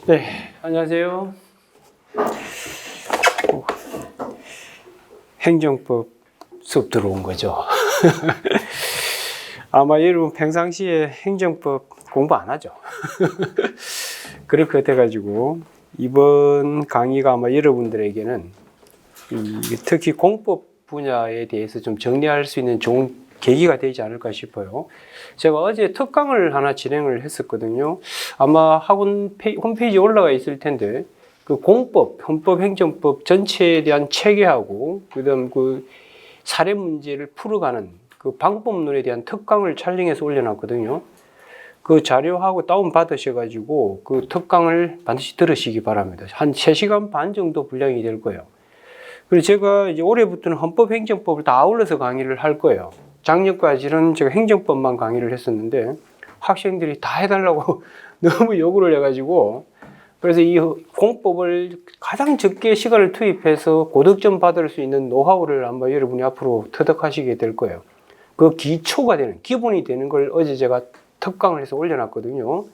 네, 안녕하세요. 행정법 수업 들어온 거죠. 아마 여러분 평상시에 행정법 공부 안 하죠. 그럴 것 같아가지고 이번 강의가 아마 여러분들에게는 특히 공법 분야에 대해서 좀 정리할 수 있는 좋은 계기가 되지 않을까 싶어요. 제가 어제 특강을 하나 진행을 했었거든요. 아마 학원 홈페이지에 올라가 있을 텐데, 그 공법, 헌법, 행정법 전체에 대한 체계하고, 그다음 그 사례 문제를 풀어가는 그 방법론에 대한 특강을 촬영해서 올려놨거든요. 그 자료하고 다운 받으셔가지고 그 특강을 반드시 들으시기 바랍니다. 한 3시간 반 정도 분량이 될 거예요. 그리고 제가 이제 올해부터는 헌법, 행정법을 다 아울러서 강의를 할 거예요. 작년까지는 제가 행정법만 강의를 했었는데 학생들이 다 해달라고 너무 요구를 해가지고, 그래서 이 공법을 가장 적게 시간을 투입해서 고득점 받을 수 있는 노하우를 아마 여러분이 앞으로 터득하시게 될 거예요. 그 기초가 되는, 기본이 되는 걸 어제 제가 특강을 해서 올려놨거든요.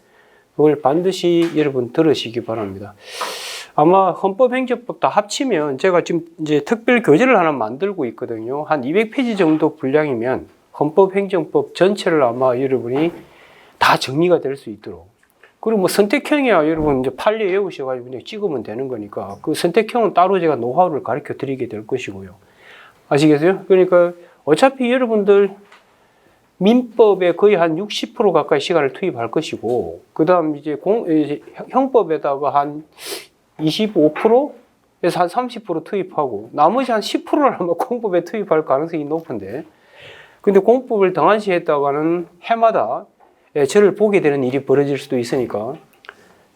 그걸 반드시 여러분 들으시기 바랍니다. 아마 헌법, 행정법 다 합치면 제가 지금 이제 특별 교재를 하나 만들고 있거든요. 한 200페이지 정도 분량이면 헌법, 행정법 전체를 아마 여러분이 다 정리가 될 수 있도록. 그리고 뭐 선택형이야 여러분 이제 판례 외우셔가지고 그냥 찍으면 되는 거니까 그 선택형은 따로 제가 노하우를 가르쳐 드리게 될 것이고요. 아시겠어요? 그러니까 어차피 여러분들 민법에 거의 한 60% 가까이 시간을 투입할 것이고, 그 다음 이제 형법에다가 한 25%에서 한 30% 투입하고 나머지 한 10%를 아마 공법에 투입할 가능성이 높은데, 근데 공법을 등한시했다가는 해마다 저를 보게 되는 일이 벌어질 수도 있으니까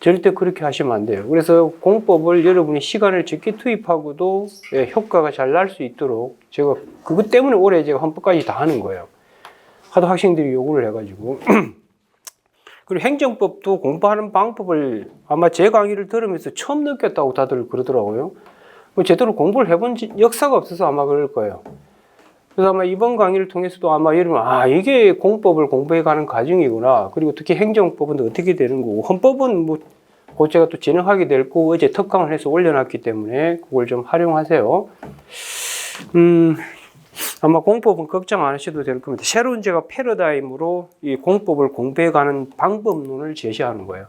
절대 그렇게 하시면 안 돼요. 그래서 공법을 여러분이 시간을 적게 투입하고도 효과가 잘 날 수 있도록 제가 그것 때문에 올해 제가 헌법까지 다 하는 거예요. 하도 학생들이 요구를 해가지고. 그리고 행정법도 공부하는 방법을 아마 제 강의를 들으면서 처음 느꼈다고 다들 그러더라고요. 제대로 공부를 해본 역사가 없어서 아마 그럴 거예요. 그래서 아마 이번 강의를 통해서도 아마 여러분, 이게 공법을 공부해가는 과정이구나. 그리고 특히 행정법은 어떻게 되는 거고, 헌법은 뭐, 곧 제가 또 진행하게 될 거고, 어제 특강을 해서 올려놨기 때문에 그걸 좀 활용하세요. 아마 공법은 걱정 안 하셔도 될 겁니다. 새로운 제가 패러다임으로 이 공법을 공부해가는 방법론을 제시하는 거예요.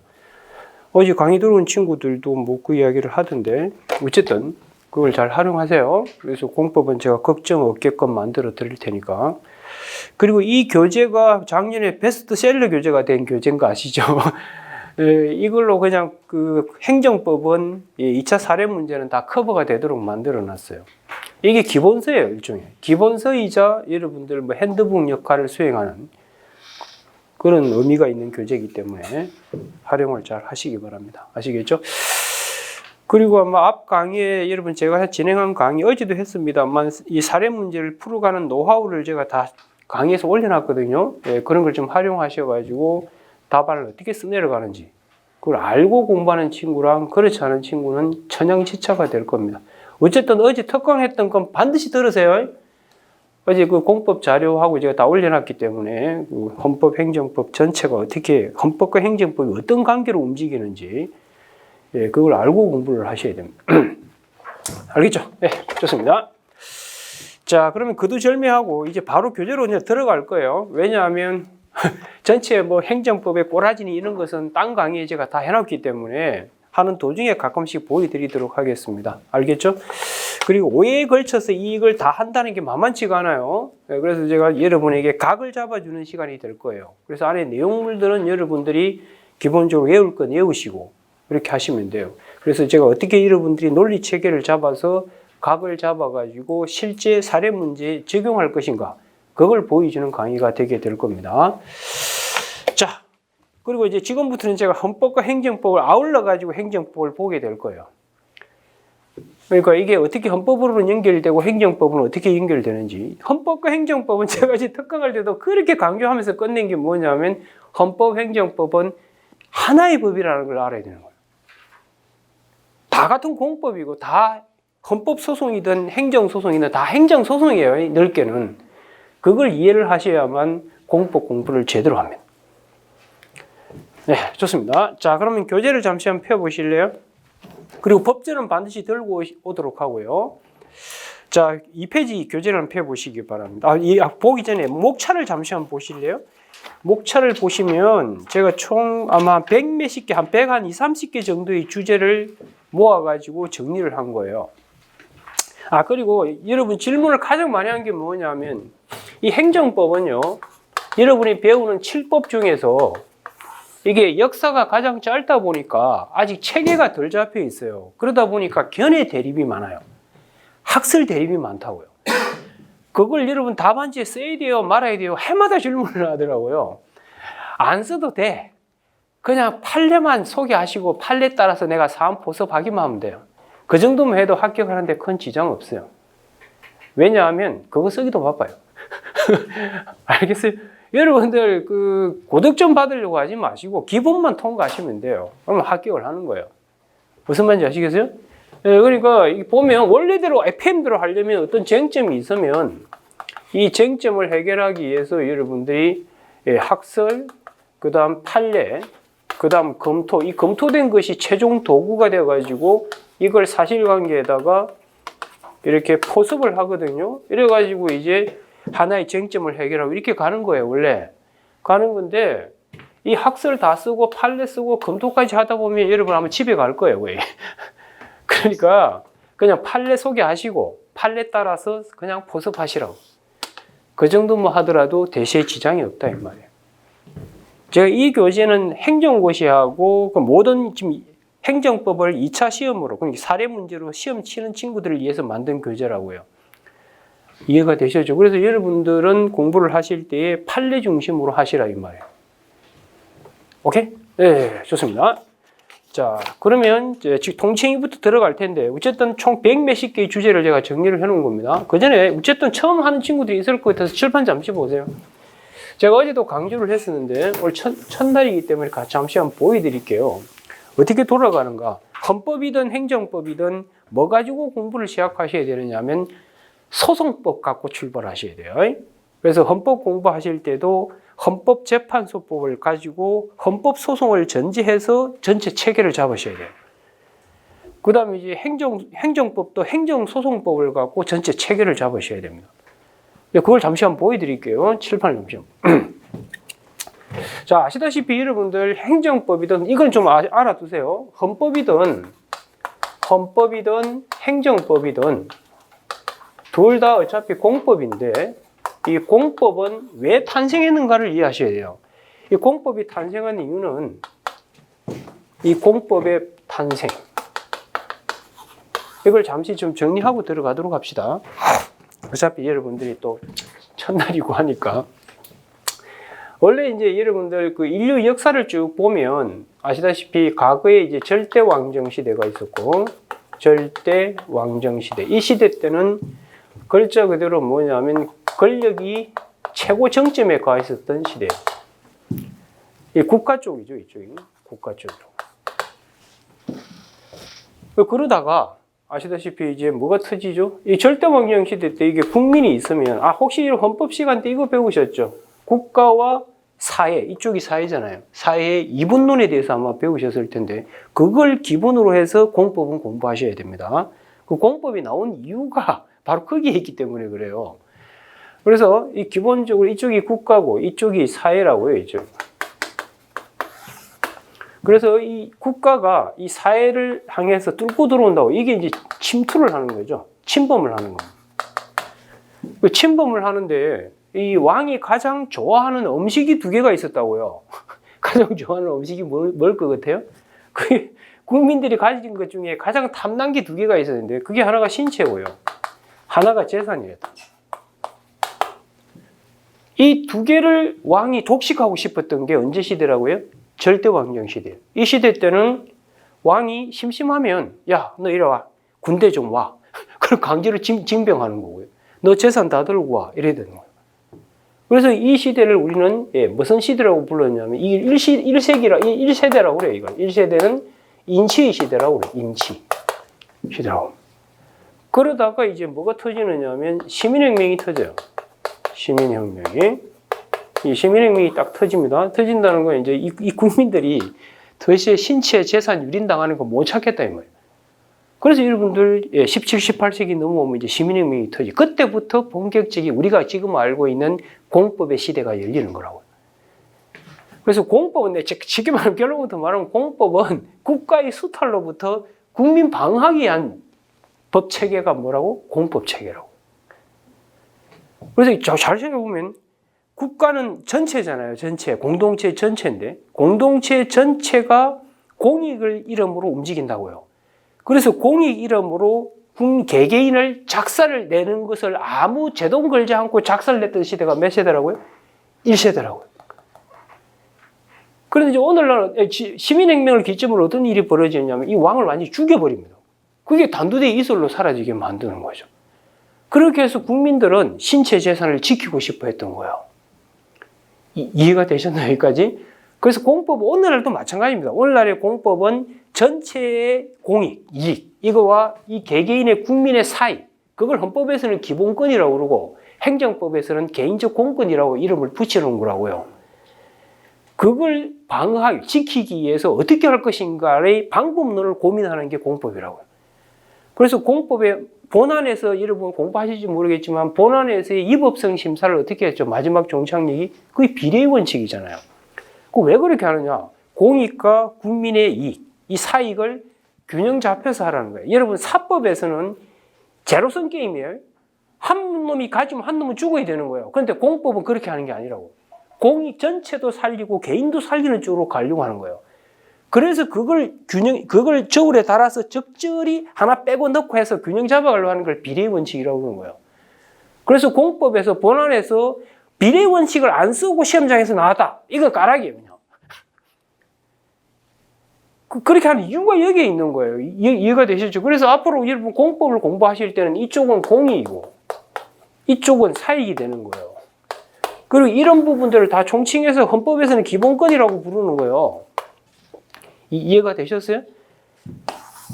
어제 강의 들어온 친구들도 뭐 그 이야기를 하던데, 어쨌든 그걸 잘 활용하세요. 그래서 공법은 제가 걱정 없게끔 만들어 드릴 테니까. 그리고 이 교재가 작년에 베스트셀러 교재가 된 교재인 거 아시죠? 이걸로 그냥 그 행정법은 2차 사례 문제는 다 커버가 되도록 만들어 놨어요. 이게 기본서예요, 일종의. 기본서이자 여러분들 뭐 핸드북 역할을 수행하는 그런 의미가 있는 교재이기 때문에 활용을 잘 하시기 바랍니다. 아시겠죠? 그리고 아마 앞 강의에 여러분 제가 진행한 강의 어제도 했습니다만 이 사례 문제를 풀어가는 노하우를 제가 다 강의에서 올려놨거든요. 그런 걸 좀 활용하셔가지고 답안을 어떻게 써내려가는지 그걸 알고 공부하는 친구랑 그렇지 않은 친구는 천양지차가 될 겁니다. 어쨌든 어제 특강했던 건 반드시 들으세요. 어제 그 공법 자료하고 제가 다 올려놨기 때문에 그 헌법, 행정법 전체가 어떻게 헌법과 행정법이 어떤 관계로 움직이는지 그걸 알고 공부를 하셔야 됩니다. 알겠죠? 네, 좋습니다. 자, 그러면 거두절미하고 이제 바로 교재로 이제 들어갈 거예요. 왜냐하면 전체 뭐 행정법의 꼬라지니 이런 것은 딴 강의에 제가 다 해놨기 때문에 하는 도중에 가끔씩 보여드리도록 하겠습니다. 알겠죠? 그리고 5회에 걸쳐서 이걸 다 한다는 게 만만치가 않아요. 그래서 제가 여러분에게 각을 잡아주는 시간이 될 거예요. 그래서 안에 내용물들은 여러분들이 기본적으로 외울 건 외우시고 이렇게 하시면 돼요. 그래서 제가 어떻게 여러분들이 논리 체계를 잡아서 각을 잡아가지고 실제 사례 문제에 적용할 것인가 그걸 보여주는 강의가 되게 될 겁니다. 자, 그리고 이제 지금부터는 제가 헌법과 행정법을 아울러 가지고 행정법을 보게 될 거예요. 그러니까 이게 어떻게 헌법으로 연결되고 행정법은 어떻게 연결되는지. 헌법과 행정법은 제가 이제 특강할 때도 그렇게 강조하면서 끝낸 게 뭐냐면 헌법, 행정법은 하나의 법이라는 걸 알아야 되는 거예요. 다 같은 공법이고 다 헌법소송이든 행정소송이든 다 행정소송이에요. 넓게는. 그걸 이해를 하셔야만 공법 공부를 제대로 합니다. 네, 좋습니다. 자, 그러면 교재를 잠시 한번 펴보실래요? 그리고 법전은 반드시 들고 오도록 하고요. 자, 2페이지 교재를 한번 펴보시기 바랍니다. 보기 전에 목차를 잠시 한번 보실래요? 목차를 보시면 제가 총 아마 100몇십 개, 한 100, 한 20, 30개 정도의 주제를 모아가지고 정리를 한 거예요. 그리고 여러분 질문을 가장 많이 한 게 뭐냐면 이 행정법은요, 여러분이 배우는 7법 중에서 이게 역사가 가장 짧다 보니까 아직 체계가 덜 잡혀 있어요. 그러다 보니까 견해 대립이 많아요. 학설 대립이 많다고요. 그걸 여러분 답안지에 써야 돼요, 말아야 돼요? 해마다 질문을 하더라고요. 안 써도 돼. 그냥 판례만 소개하시고 판례 따라서 내가 사안 포섭하기만 하면 돼요. 그 정도만 해도 합격하는데 큰 지장 없어요. 왜냐하면 그거 쓰기도 바빠요. 알겠어요? 여러분들 그 고득점 받으려고 하지 마시고 기본만 통과하시면 돼요. 그러면 합격을 하는 거예요. 무슨 말인지 아시겠어요? 그러니까 보면 원래대로 FM대로 하려면 어떤 쟁점이 있으면 이 쟁점을 해결하기 위해서 여러분들이 학설, 그 다음 판례, 그 다음 검토, 이 검토된 것이 최종 도구가 되어가지고 이걸 사실관계에다가 이렇게 포섭을 하거든요. 이래가지고 이제 하나의 쟁점을 해결하고 이렇게 가는 거예요. 원래 가는 건데 이 학설 다 쓰고 판례 쓰고 검토까지 하다 보면 여러분 아마 집에 갈 거예요. 왜? 그러니까 그냥 판례 소개하시고 판례 따라서 그냥 포섭하시라고. 그 정도만 하더라도 대시에 지장이 없다 이 말이에요. 제가 이 교재는 행정고시하고 그 모든 지금 행정법을 2차 시험으로 그러니까 사례 문제로 시험 치는 친구들을 위해서 만든 교재라고요. 이해가 되셨죠? 그래서 여러분들은 공부를 하실 때에 판례 중심으로 하시라 이 말이에요. 오케이? 네, 좋습니다. 자, 그러면 이제 통칭이부터 들어갈 텐데 어쨌든 총 100몇십 개의 주제를 제가 정리를 해놓은 겁니다. 그 전에 어쨌든 처음 하는 친구들이 있을 것 같아서 칠판 잠시 보세요. 제가 어제도 강조를 했었는데 오늘 첫날이기 때문에 잠시 한번 보여드릴게요. 어떻게 돌아가는가? 헌법이든 행정법이든 뭐 가지고 공부를 시작하셔야 되느냐면 소송법 갖고 출발하셔야 돼요. 그래서 헌법 공부하실 때도 헌법재판소법을 가지고 헌법소송을 전제해서 전체 체계를 잡으셔야 돼요. 그 다음에 이제 행정법도 행정소송법을 갖고 전체 체계를 잡으셔야 됩니다. 그걸 잠시 한번 보여드릴게요. 칠판 잠시 한번. 자, 아시다시피 여러분들 행정법이든 이건 좀 알아두세요. 헌법이든 행정법이든 둘 다 어차피 공법인데 이 공법은 왜 탄생했는가를 이해하셔야 돼요. 이 공법이 탄생한 이유는 이 공법의 탄생. 이걸 잠시 좀 정리하고 들어가도록 합시다. 어차피 여러분들이 또 첫날이고 하니까. 원래 이제 여러분들 그 인류 역사를 쭉 보면 아시다시피 과거에 이제 절대 왕정 시대가 있었고 절대 왕정 시대. 이 시대 때는 글자 그대로 뭐냐면 권력이 최고 정점에 가 있었던 시대예요. 이 국가 쪽이죠, 이쪽이. 국가 쪽으로. 그러다가 아시다시피 이제 뭐가 터지죠? 이 절대왕정 시대 때 이게 국민이 있으면 혹시 헌법 시간 때 이거 배우셨죠? 국가와 사회, 이쪽이 사회잖아요. 사회의 이분론에 대해서 아마 배우셨을 텐데 그걸 기본으로 해서 공법은 공부하셔야 됩니다. 그 공법이 나온 이유가 바로 거기에 있기 때문에 그래요. 그래서 이 기본적으로 이쪽이 국가고 이쪽이 사회라고요, 이쪽. 그래서 이 국가가 이 사회를 향해서 뚫고 들어온다고 이게 이제 침투를 하는 거죠. 침범을 하는 겁니다. 그 침범을 하는데 이 왕이 가장 좋아하는 음식이 두 개가 있었다고요. 가장 좋아하는 음식이 뭘 것 같아요? 그게 국민들이 가진 것 중에 가장 탐난 게 두 개가 있었는데 그게 하나가 신체고요. 하나가 재산이었다. 이 두 개를 왕이 독식하고 싶었던 게 언제 시대라고요? 절대왕정 시대. 이 시대 때는 왕이 심심하면 야, 너 이리 와. 군대 좀 와. 그걸 강제로 징병하는 거고요. 너 재산 다 들고 와. 이래야 되는 거예요. 그래서 이 시대를 우리는 무슨 시대라고 불렀냐면 이 1세대라고 그래요. 이걸. 1세대는 인치의 시대라고 그래요. 인치 시대라고. 그러다가 이제 뭐가 터지느냐면 시민혁명이 터져요. 시민혁명이. 이 시민혁명이 딱 터집니다. 터진다는 건 이제 이 국민들이 더 이상 신체 재산 유린당하는 거 못 찾겠다 이 말이에요. 그래서 여러분들 17, 18세기 넘어오면 이제 시민혁명이 터지. 그때부터 본격적인 우리가 지금 알고 있는 공법의 시대가 열리는 거라고요. 그래서 공법은 쉽게 말하면 결론부터 말하면 공법은 국가의 수탈로부터 국민 방어하기 위한 법 체계가 뭐라고? 공법 체계라고. 그래서 잘 생각해보면 국가는 전체잖아요. 전체. 공동체 전체인데 공동체 전체가 공익을 이름으로 움직인다고요. 그래서 공익 이름으로 개개인을 작사를 내는 것을 아무 제동 걸지 않고 작사를 냈던 시대가 몇 세대라고요? 1세대라고요. 그런데 이제 오늘날 시민혁명을 기점으로 어떤 일이 벌어지냐면 이 왕을 완전히 죽여버립니다. 그게 단두대 이슬로 사라지게 만드는 거죠. 그렇게 해서 국민들은 신체 재산을 지키고 싶어 했던 거예요. 이해가 되셨나요? 여기까지? 그래서 공법, 오늘날도 마찬가지입니다. 오늘날의 공법은 전체의 공익, 이익, 이거와 이 개개인의 국민의 사이, 그걸 헌법에서는 기본권이라고 그러고 행정법에서는 개인적 공권이라고 이름을 붙여놓은 거라고요. 그걸 방어하기, 지키기 위해서 어떻게 할 것인가의 방법론을 고민하는 게 공법이라고요. 그래서 공법의 본안에서 여러분 공부하실지 모르겠지만 본안에서의 위법성 심사를 어떻게 했죠? 마지막 종착역이 그게 비례의 원칙이잖아요. 그 왜 그렇게 하느냐? 공익과 국민의 이익, 이 사익을 균형 잡혀서 하라는 거예요. 여러분 사법에서는 제로섬 게임이에요. 한 놈이 가지면 한 놈은 죽어야 되는 거예요. 그런데 공법은 그렇게 하는 게 아니라고. 공익 전체도 살리고 개인도 살리는 쪽으로 가려고 하는 거예요. 그래서 그걸 저울에 달아서 적절히 하나 빼고 넣고 해서 균형 잡아가려고 하는 걸 비례의 원칙이라고 그러는 거예요. 그래서 공법에서 본안에서 비례의 원칙을 안 쓰고 시험장에서 나왔다. 이건 까락이에요, 그냥. 그렇게 하는 이유가 여기에 있는 거예요. 이해가 되시죠? 그래서 앞으로 여러분 공법을 공부하실 때는 이쪽은 공익이고 이쪽은 사익이 되는 거예요. 그리고 이런 부분들을 다 총칭해서 헌법에서는 기본권이라고 부르는 거예요. 이해가 되셨어요?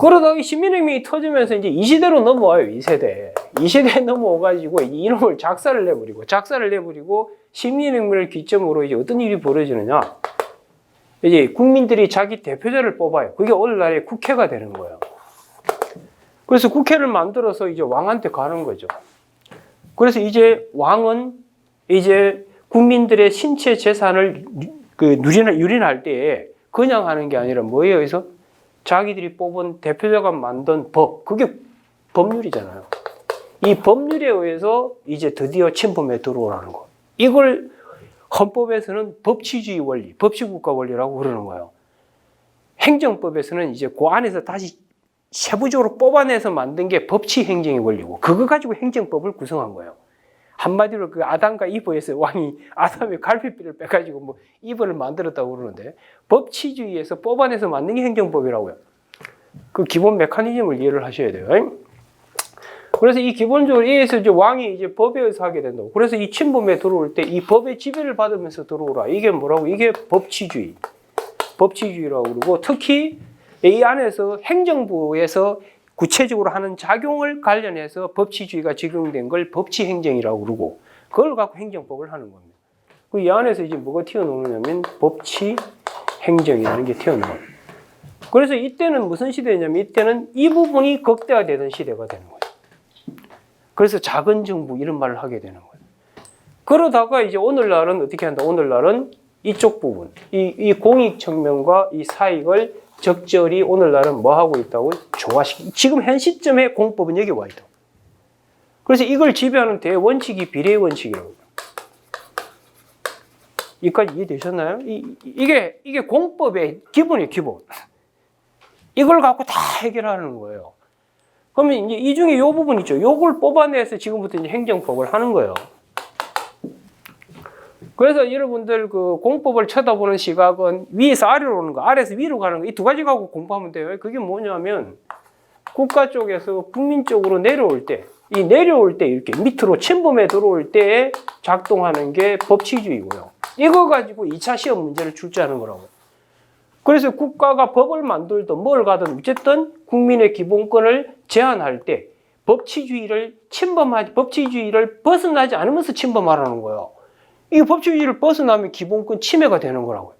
그러다가 시민혁명이 터지면서 이제 2세대로 넘어와요. 2세대. 2세대에 넘어와가지고 이놈을 작사를 내버리고 시민혁명을 기점으로 이제 어떤 일이 벌어지느냐. 이제 국민들이 자기 대표자를 뽑아요. 그게 오늘날의 국회가 되는 거예요. 그래서 국회를 만들어서 이제 왕한테 가는 거죠. 그래서 이제 왕은 이제 국민들의 신체 재산을 유린할 때에 그냥 하는 게 아니라 뭐예요? 그래서 자기들이 뽑은 대표자가 만든 법, 그게 법률이잖아요. 이 법률에 의해서 이제 드디어 침범에 들어오라는 거. 이걸 헌법에서는 법치주의 원리, 법치국가 원리라고 그러는 거예요. 행정법에서는 이제 그 안에서 다시 세부적으로 뽑아내서 만든 게 법치행정의 원리고 그거 가지고 행정법을 구성한 거예요. 한마디로 그 아담과 이브에서 왕이 아담의 갈비뼈를 빼가지고 뭐 이브를 만들었다고 그러는데 법치주의에서 뽑아내서 만든 게 행정법이라고요. 그 기본 메커니즘을 이해를 하셔야 돼요. 그래서 이 기본적으로 이에서 이제 왕이 이제 법에 의해서 하게 된다고. 그래서 이 침범에 들어올 때 이 법의 지배를 받으면서 들어오라. 이게 뭐라고? 이게 법치주의라고 그러고 특히 이 안에서 행정부에서 구체적으로 하는 작용을 관련해서 법치주의가 적용된 걸 법치행정이라고 그러고 그걸 갖고 행정법을 하는 겁니다. 그 이 안에서 이제 뭐가 튀어나오냐면 법치행정이라는 게 튀어나와요. 그래서 이때는 무슨 시대냐면 이때는 이 부분이 극대화되던 시대가 되는 거예요. 그래서 작은 정부 이런 말을 하게 되는 거예요. 그러다가 이제 오늘날은 어떻게 한다? 오늘날은 이쪽 부분, 이 공익 측면과 이 사익을 적절히 오늘날은 뭐 하고 있다고? 조화시키. 지금 현 시점에 공법은 여기 와 있다. 그래서 이걸 지배하는 대원칙이 비례의 원칙이라고. 여기까지 이해되셨나요? 이게 공법의 기본이에요, 기본. 이걸 갖고 다 해결하는 거예요. 그러면 이제 이 중에 이 부분 있죠. 요걸 뽑아내서 지금부터 이제 행정법을 하는 거예요. 그래서 여러분들 그 공법을 쳐다보는 시각은 위에서 아래로 오는 거, 아래에서 위로 가는 거, 이 두 가지 갖고 공부하면 돼요. 그게 뭐냐면 국가 쪽에서 국민 쪽으로 내려올 때, 이렇게 밑으로 침범에 들어올 때 작동하는 게 법치주의고요. 이거 가지고 2차 시험 문제를 출제하는 거라고. 그래서 국가가 법을 만들든 뭘 가든 어쨌든 국민의 기본권을 제한할 때 법치주의를 벗어나지 않으면서 침범하라는 거예요. 이 법치주의를 벗어나면 기본권 침해가 되는 거라고요.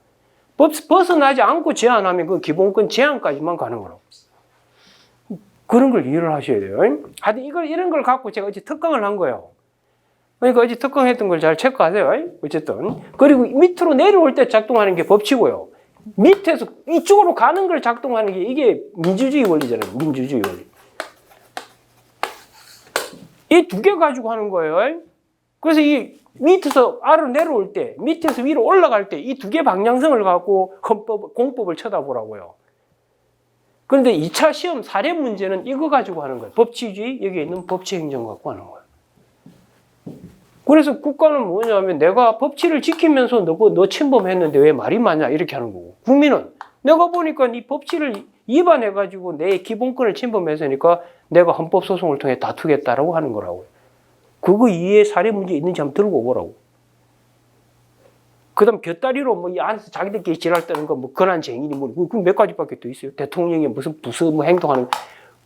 벗어나지 않고 제한하면 그 기본권 제한까지만 가는 거라고. 그런 걸 이해를 하셔야 돼요. 하여튼 이런 걸 갖고 제가 어제 특강을 한 거예요. 그러니까 어제 특강했던 걸 잘 체크하세요. 어쨌든. 그리고 밑으로 내려올 때 작동하는 게 법치고요. 밑에서 이쪽으로 가는 걸 작동하는 게 이게 민주주의 원리잖아요. 민주주의 원리. 이 두 개 가지고 하는 거예요. 그래서 이 밑에서 아래로 내려올 때, 밑에서 위로 올라갈 때 이 두 개 방향성을 갖고 공법을 쳐다보라고요. 그런데 2차 시험 사례 문제는 이거 가지고 하는 거예요. 법치주의, 여기에 있는 법치행정 갖고 하는 거예요. 그래서 국가는 뭐냐면 내가 법치를 지키면서 너 침범했는데 왜 말이 많냐 이렇게 하는 거고, 국민은 내가 보니까 이 법치를 위반해가지고 내 기본권을 침범했으니까 내가 헌법소송을 통해 다투겠다라고 하는 거라고요. 그거 이해 사례 문제 있는지 한번 들고 오라고. 그 다음 곁다리로 뭐 이 안에서 자기들끼리 지랄 떠는 거 뭐 권한 쟁의니 뭐 그 몇 가지밖에 더 있어요. 대통령이 무슨 뭐 행동하는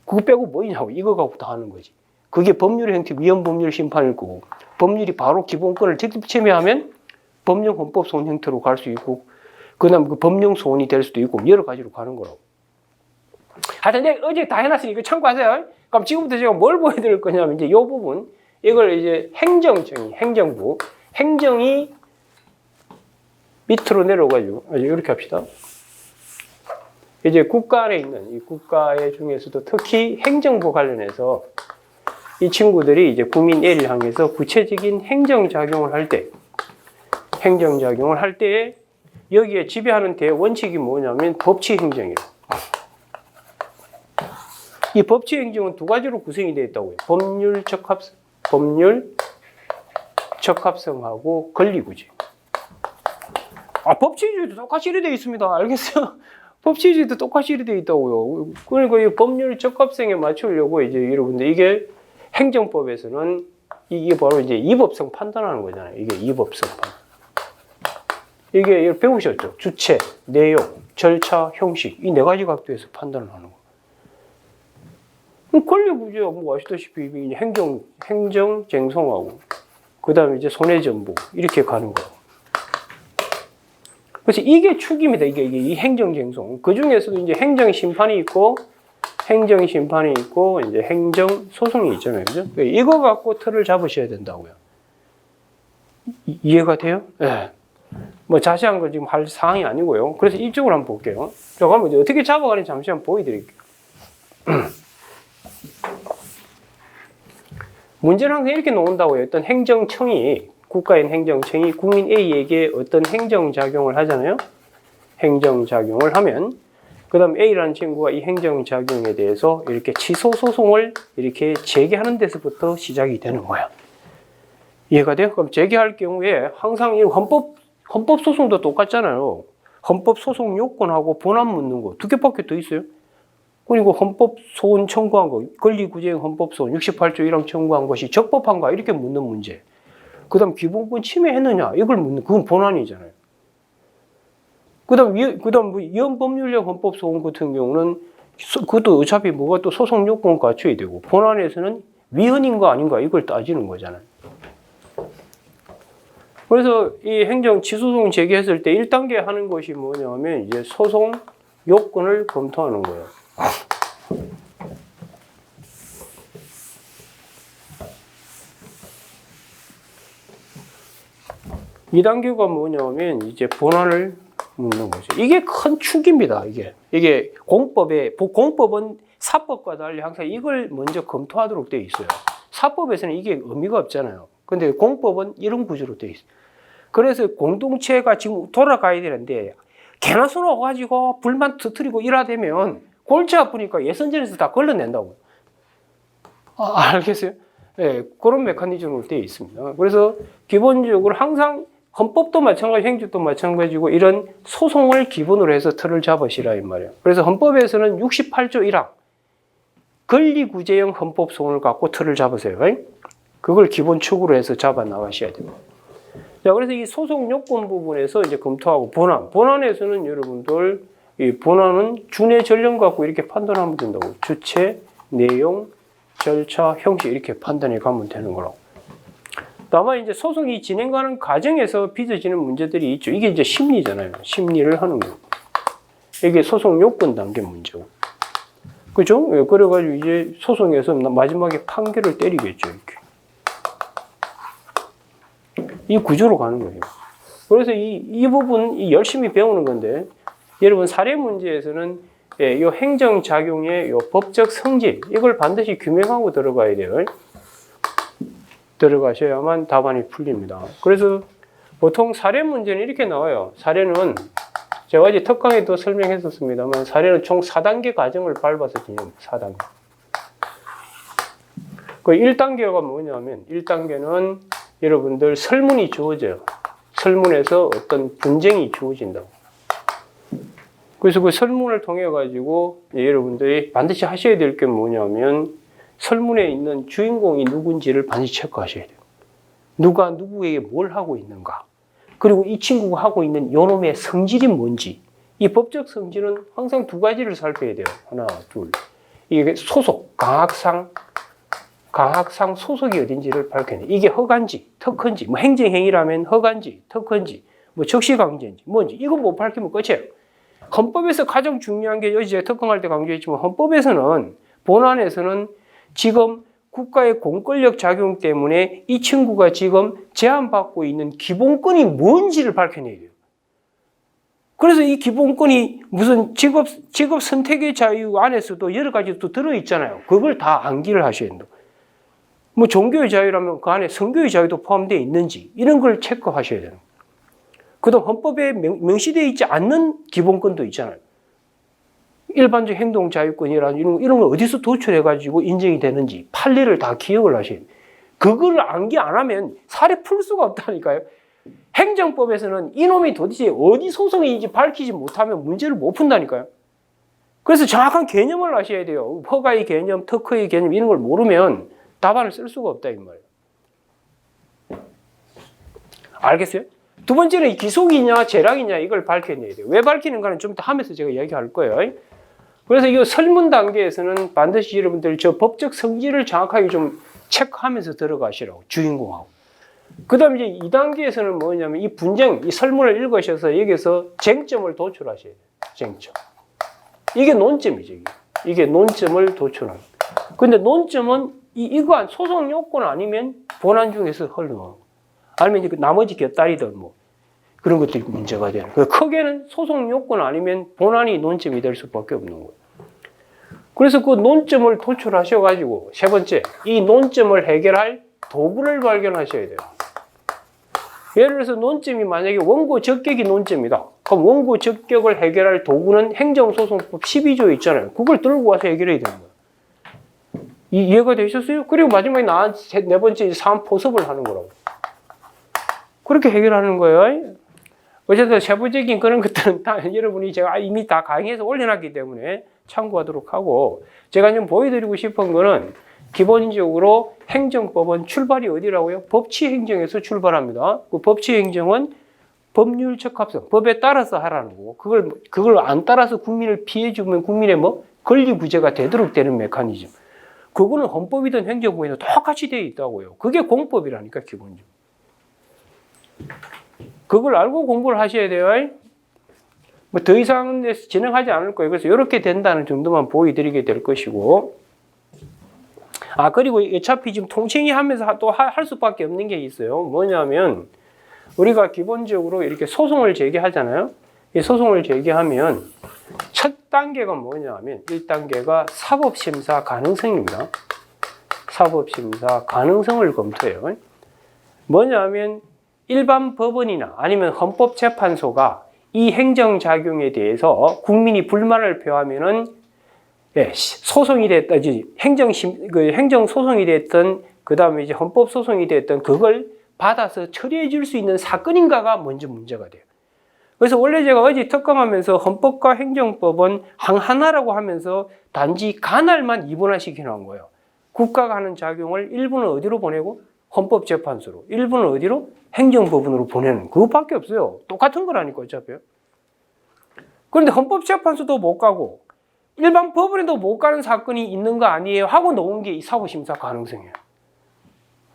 그거 빼고 뭐 있냐고. 이거 갖고 다 하는 거지. 그게 법률의 형태 위헌 법률 심판일 거고, 법률이 바로 기본권을 직접 침해하면 법령 헌법 소원 형태로 갈 수 있고, 그다음 그 법령 소원이 될 수도 있고 여러 가지로 가는 거라고. 하여튼 내가 어제 다 해놨으니까 참고하세요. 그럼 지금부터 제가 뭘 보여드릴 거냐면 이제 이 부분, 이걸 이제 행정청이, 행정부, 행정이 밑으로 내려가지고 이렇게 합시다. 이제 국가 안에 있는 이 국가의 중에서도 특히 행정부 관련해서 이 친구들이 이제 국민 A를 향해서 구체적인 행정작용을 할 때, 여기에 지배하는 대원칙이 뭐냐면 법치행정이에요. 이 법치행정은 두 가지로 구성이 되어 있다고요. 법률 적합성하고 권리구제. 법치주의도 똑같이 이래 되어 있습니다. 알겠어요? 법치주의도 똑같이 이래 되어 있다고요. 그러니까 이 법률 적합성에 맞추려고 이제 여러분들 이게 행정법에서는 이게 바로 이제 이법성 판단하는 거잖아요. 이게 이법성 판단. 이게 배우셨죠? 주체, 내용, 절차, 형식 이 네 가지 각도에서 판단을 하는 거. 권리구제가 뭐 아시다시피 행정 쟁송하고 그 다음에 이제 손해전부 이렇게 가는 거. 그래서 이게 축입니다. 이게 이 행정쟁송. 그 중에서도 이제 행정심판이 있고, 이제 행정소송이 있잖아요. 그죠? 이거 갖고 틀을 잡으셔야 된다고요. 이해가 돼요? 네. 뭐 자세한 거 지금 할 사항이 아니고요. 그래서 이쪽으로 한번 볼게요. 자, 그러면 이제 어떻게 잡아가는지 잠시 한번 보여드릴게요. 문제는 항상 이렇게 나온다고요. 어떤 행정청이, 국가인 행정청이 국민 A에게 어떤 행정작용을 하잖아요. 행정작용을 하면, 그 다음 A라는 친구가 이 행정작용에 대해서 이렇게 취소소송을 이렇게 제기하는 데서부터 시작이 되는 거야. 이해가 돼요? 그럼 제기할 경우에 항상 이 헌법소송도 똑같잖아요. 헌법소송 요건하고 본안 묻는 거 두 개밖에 더 있어요. 그리고 헌법소원 청구한 거, 권리구제형 헌법소원 68조 1항 청구한 것이 적법한가 이렇게 묻는 문제. 그 다음 기본권 침해했느냐 이걸 묻는, 그건 본안이잖아요. 그 다음 위헌법률형 헌법소원 같은 경우는 그것도 어차피 뭐가 또 소송 요건 갖춰야 되고, 본안에서는 위헌인가 아닌가 이걸 따지는 거잖아요. 그래서 이 행정 취소소송 제기했을 때 1단계 하는 것이 뭐냐면 이제 소송 요건을 검토하는 거예요. 2단계가 뭐냐면 이제 본안을 묻는 거죠. 이게 큰 축입니다. 이게 공법은 사법과 달리 항상 이걸 먼저 검토하도록 되어 있어요. 사법에서는 이게 의미가 없잖아요. 근데 공법은 이런 구조로 되어 있어요. 그래서 공동체가 지금 돌아가야 되는데 개나 소나 가지고 불만 터뜨리고 이러되면 골치 아프니까 예선전에서 다 걸러낸다고요. 알겠어요? 네, 그런 메커니즘으로 되어 있습니다. 그래서 기본적으로 항상 헌법도 마찬가지, 행정도 마찬가지고 이런 소송을 기본으로 해서 틀을 잡으시라 이 말이에요. 그래서 헌법에서는 68조 1항 권리구제형 헌법소원을 갖고 틀을 잡으세요. 그걸 기본축으로 해서 잡아 나가셔야 됩니다. 자, 그래서 이 소송 요건 부분에서 이제 검토하고 본안에서는 여러분들 이 본안은 준의 전령 갖고 이렇게 판단하면 된다고. 주체, 내용, 절차, 형식 이렇게 판단해 가면 되는 거라고. 다만 이제 소송이 진행하는 과정에서 빚어지는 문제들이 있죠. 이게 이제 심리잖아요. 심리를 하는 거. 이게 소송 요건 단계 문제고. 그죠? 예, 그래가지고 이제 소송에서 마지막에 판결을 때리겠죠. 이렇게. 이 구조로 가는 거예요. 그래서 이 부분 열심히 배우는 건데, 여러분 사례 문제에서는 이 행정작용의 요 법적 성질, 이걸 반드시 규명하고 들어가야 돼요. 들어가셔야만 답안이 풀립니다. 그래서 보통 사례 문제는 이렇게 나와요. 사례는 제가 어제 특강에도 설명했었습니다만, 사례는 총 4단계 과정을 밟아서 진행합니다. 4단계. 그 1단계가 뭐냐면, 1단계는 여러분들 설문이 주어져요. 설문에서 어떤 분쟁이 주어진다고. 그래서 그 설문을 통해 가지고 여러분들이 반드시 하셔야 될 게 뭐냐면, 설문에 있는 주인공이 누군지를 반드시 체크하셔야 돼요. 누가 누구에게 뭘 하고 있는가. 그리고 이 친구가 하고 있는 요놈의 성질이 뭔지. 이 법적 성질은 항상 두 가지를 살펴야 돼요. 하나, 둘. 이게 소속, 강학상 소속이 어딘지를 밝혀야 돼요. 이게 허가인지, 특허인지, 뭐 행정행위라면 허가인지, 특허인지, 뭐 적시강제인지, 뭔지. 이거 못 밝히면 끝이에요. 헌법에서 가장 중요한 게, 어제 특강할 때 강조했지만, 헌법에서는, 본안에서는 지금 국가의 공권력 작용 때문에 이 친구가 지금 제한받고 있는 기본권이 뭔지를 밝혀내야 돼요. 그래서 이 기본권이 무슨 직업 선택의 자유 안에서도 여러 가지 또 들어있잖아요. 그걸 다 암기를 하셔야 된다. 뭐 종교의 자유라면 그 안에 성교의 자유도 포함되어 있는지, 이런 걸 체크하셔야 되는 거예요. 그다음 헌법에 명시되어 있지 않는 기본권도 있잖아요. 일반적 행동자유권이라는 이런 걸 어디서 도출해가지고 인정이 되는지 판례를 다 기억을 하셔야 돼요. 그걸 암기 안 하면 사례 풀 수가 없다니까요. 행정법에서는 이놈이 도대체 어디 소송인지 밝히지 못하면 문제를 못 푼다니까요. 그래서 정확한 개념을 아셔야 돼요. 허가의 개념, 특허의 개념 이런 걸 모르면 답안을 쓸 수가 없다 이 말이에요. 알겠어요? 두 번째는 기속이냐 재량이냐 이걸 밝혀내야 돼요. 왜 밝히는가는 좀 더 하면서 제가 이야기할 거예요. 그래서 이 설문 단계에서는 반드시 여러분들 저 법적 성질을 정확하게 좀 체크하면서 들어가시라고, 주인공하고. 그 다음에 이제 2단계에서는 뭐냐면 이 분쟁, 이 설문을 읽으셔서 여기서 쟁점을 도출하셔야 돼요. 쟁점. 이게 논점이죠. 이게 논점을 도출하는. 근데 논점은 이거 소송 요건 아니면 본안 중에서 흘러나오고, 아니면 이제 나머지 곁다리들 뭐 그런 것들이 문제가 되는. 크게는 소송 요건 아니면 본안이 논점이 될 수밖에 없는 거예요. 그래서 그 논점을 도출하셔가지고 세 번째, 이 논점을 해결할 도구를 발견하셔야 돼요. 예를 들어서 논점이 만약에 원고 적격이 논점이다. 그럼 원고 적격을 해결할 도구는 행정소송법 12조에 있잖아요. 그걸 들고 와서 해결해야 되는 거예요. 이해가 되셨어요? 그리고 마지막에 네 번째 사안 포섭을 하는 거라고. 그렇게 해결하는 거예요. 어쨌든 세부적인 그런 것들은 다 여러분이 제가 이미 다 강의해서 올려놨기 때문에 참고하도록 하고, 제가 좀 보여드리고 싶은 거는 기본적으로 행정법은 출발이 어디라고요? 법치행정에서 출발합니다. 그 법치행정은 법률 적합성, 법에 따라서 하라는 거고, 그걸 안 따라서 국민을 피해주면 국민의 권리구제가 되도록 되는 메커니즘. 그거는 헌법이든 행정법이든 똑같이 되어 있다고요. 그게 공법이라니까, 기본적으로. 그걸 알고 공부를 하셔야 돼요. 뭐 더 이상 진행하지 않을 거예요. 그래서 이렇게 된다는 정도만 보여드리게 될 것이고, 그리고 어차피 지금 통칭이 하면서 또 할 수밖에 없는 게 있어요. 뭐냐면, 우리가 기본적으로 이렇게 소송을 제기하잖아요. 이 소송을 제기하면 첫 단계가 뭐냐면 1단계가 사법심사 가능성입니다. 사법심사 가능성을 검토해요. 뭐냐면 일반 법원이나 아니면 헌법재판소가 이 행정작용에 대해서 국민이 불만을 표하면은 소송이 됐든지 행정소송이 됐든 그 다음에 이제 헌법소송이 됐든 그걸 받아서 처리해 줄 수 있는 사건인가가 먼저 문제가 돼요. 그래서 원래 제가 어제 특강하면서 헌법과 행정법은 하나라고 하면서 단지 관할만 이분화시켜 놓은 거예요. 국가가 하는 작용을 일부는 어디로 보내고 헌법재판소로, 일부는 어디로 행정법원으로 보내는 그것밖에 없어요. 똑같은 거라니까 어차피요. 그런데 헌법재판소도 못 가고 일반 법원에도 못 가는 사건이 있는 거 아니에요 하고 놓은 게 이 사법심사 가능성이에요.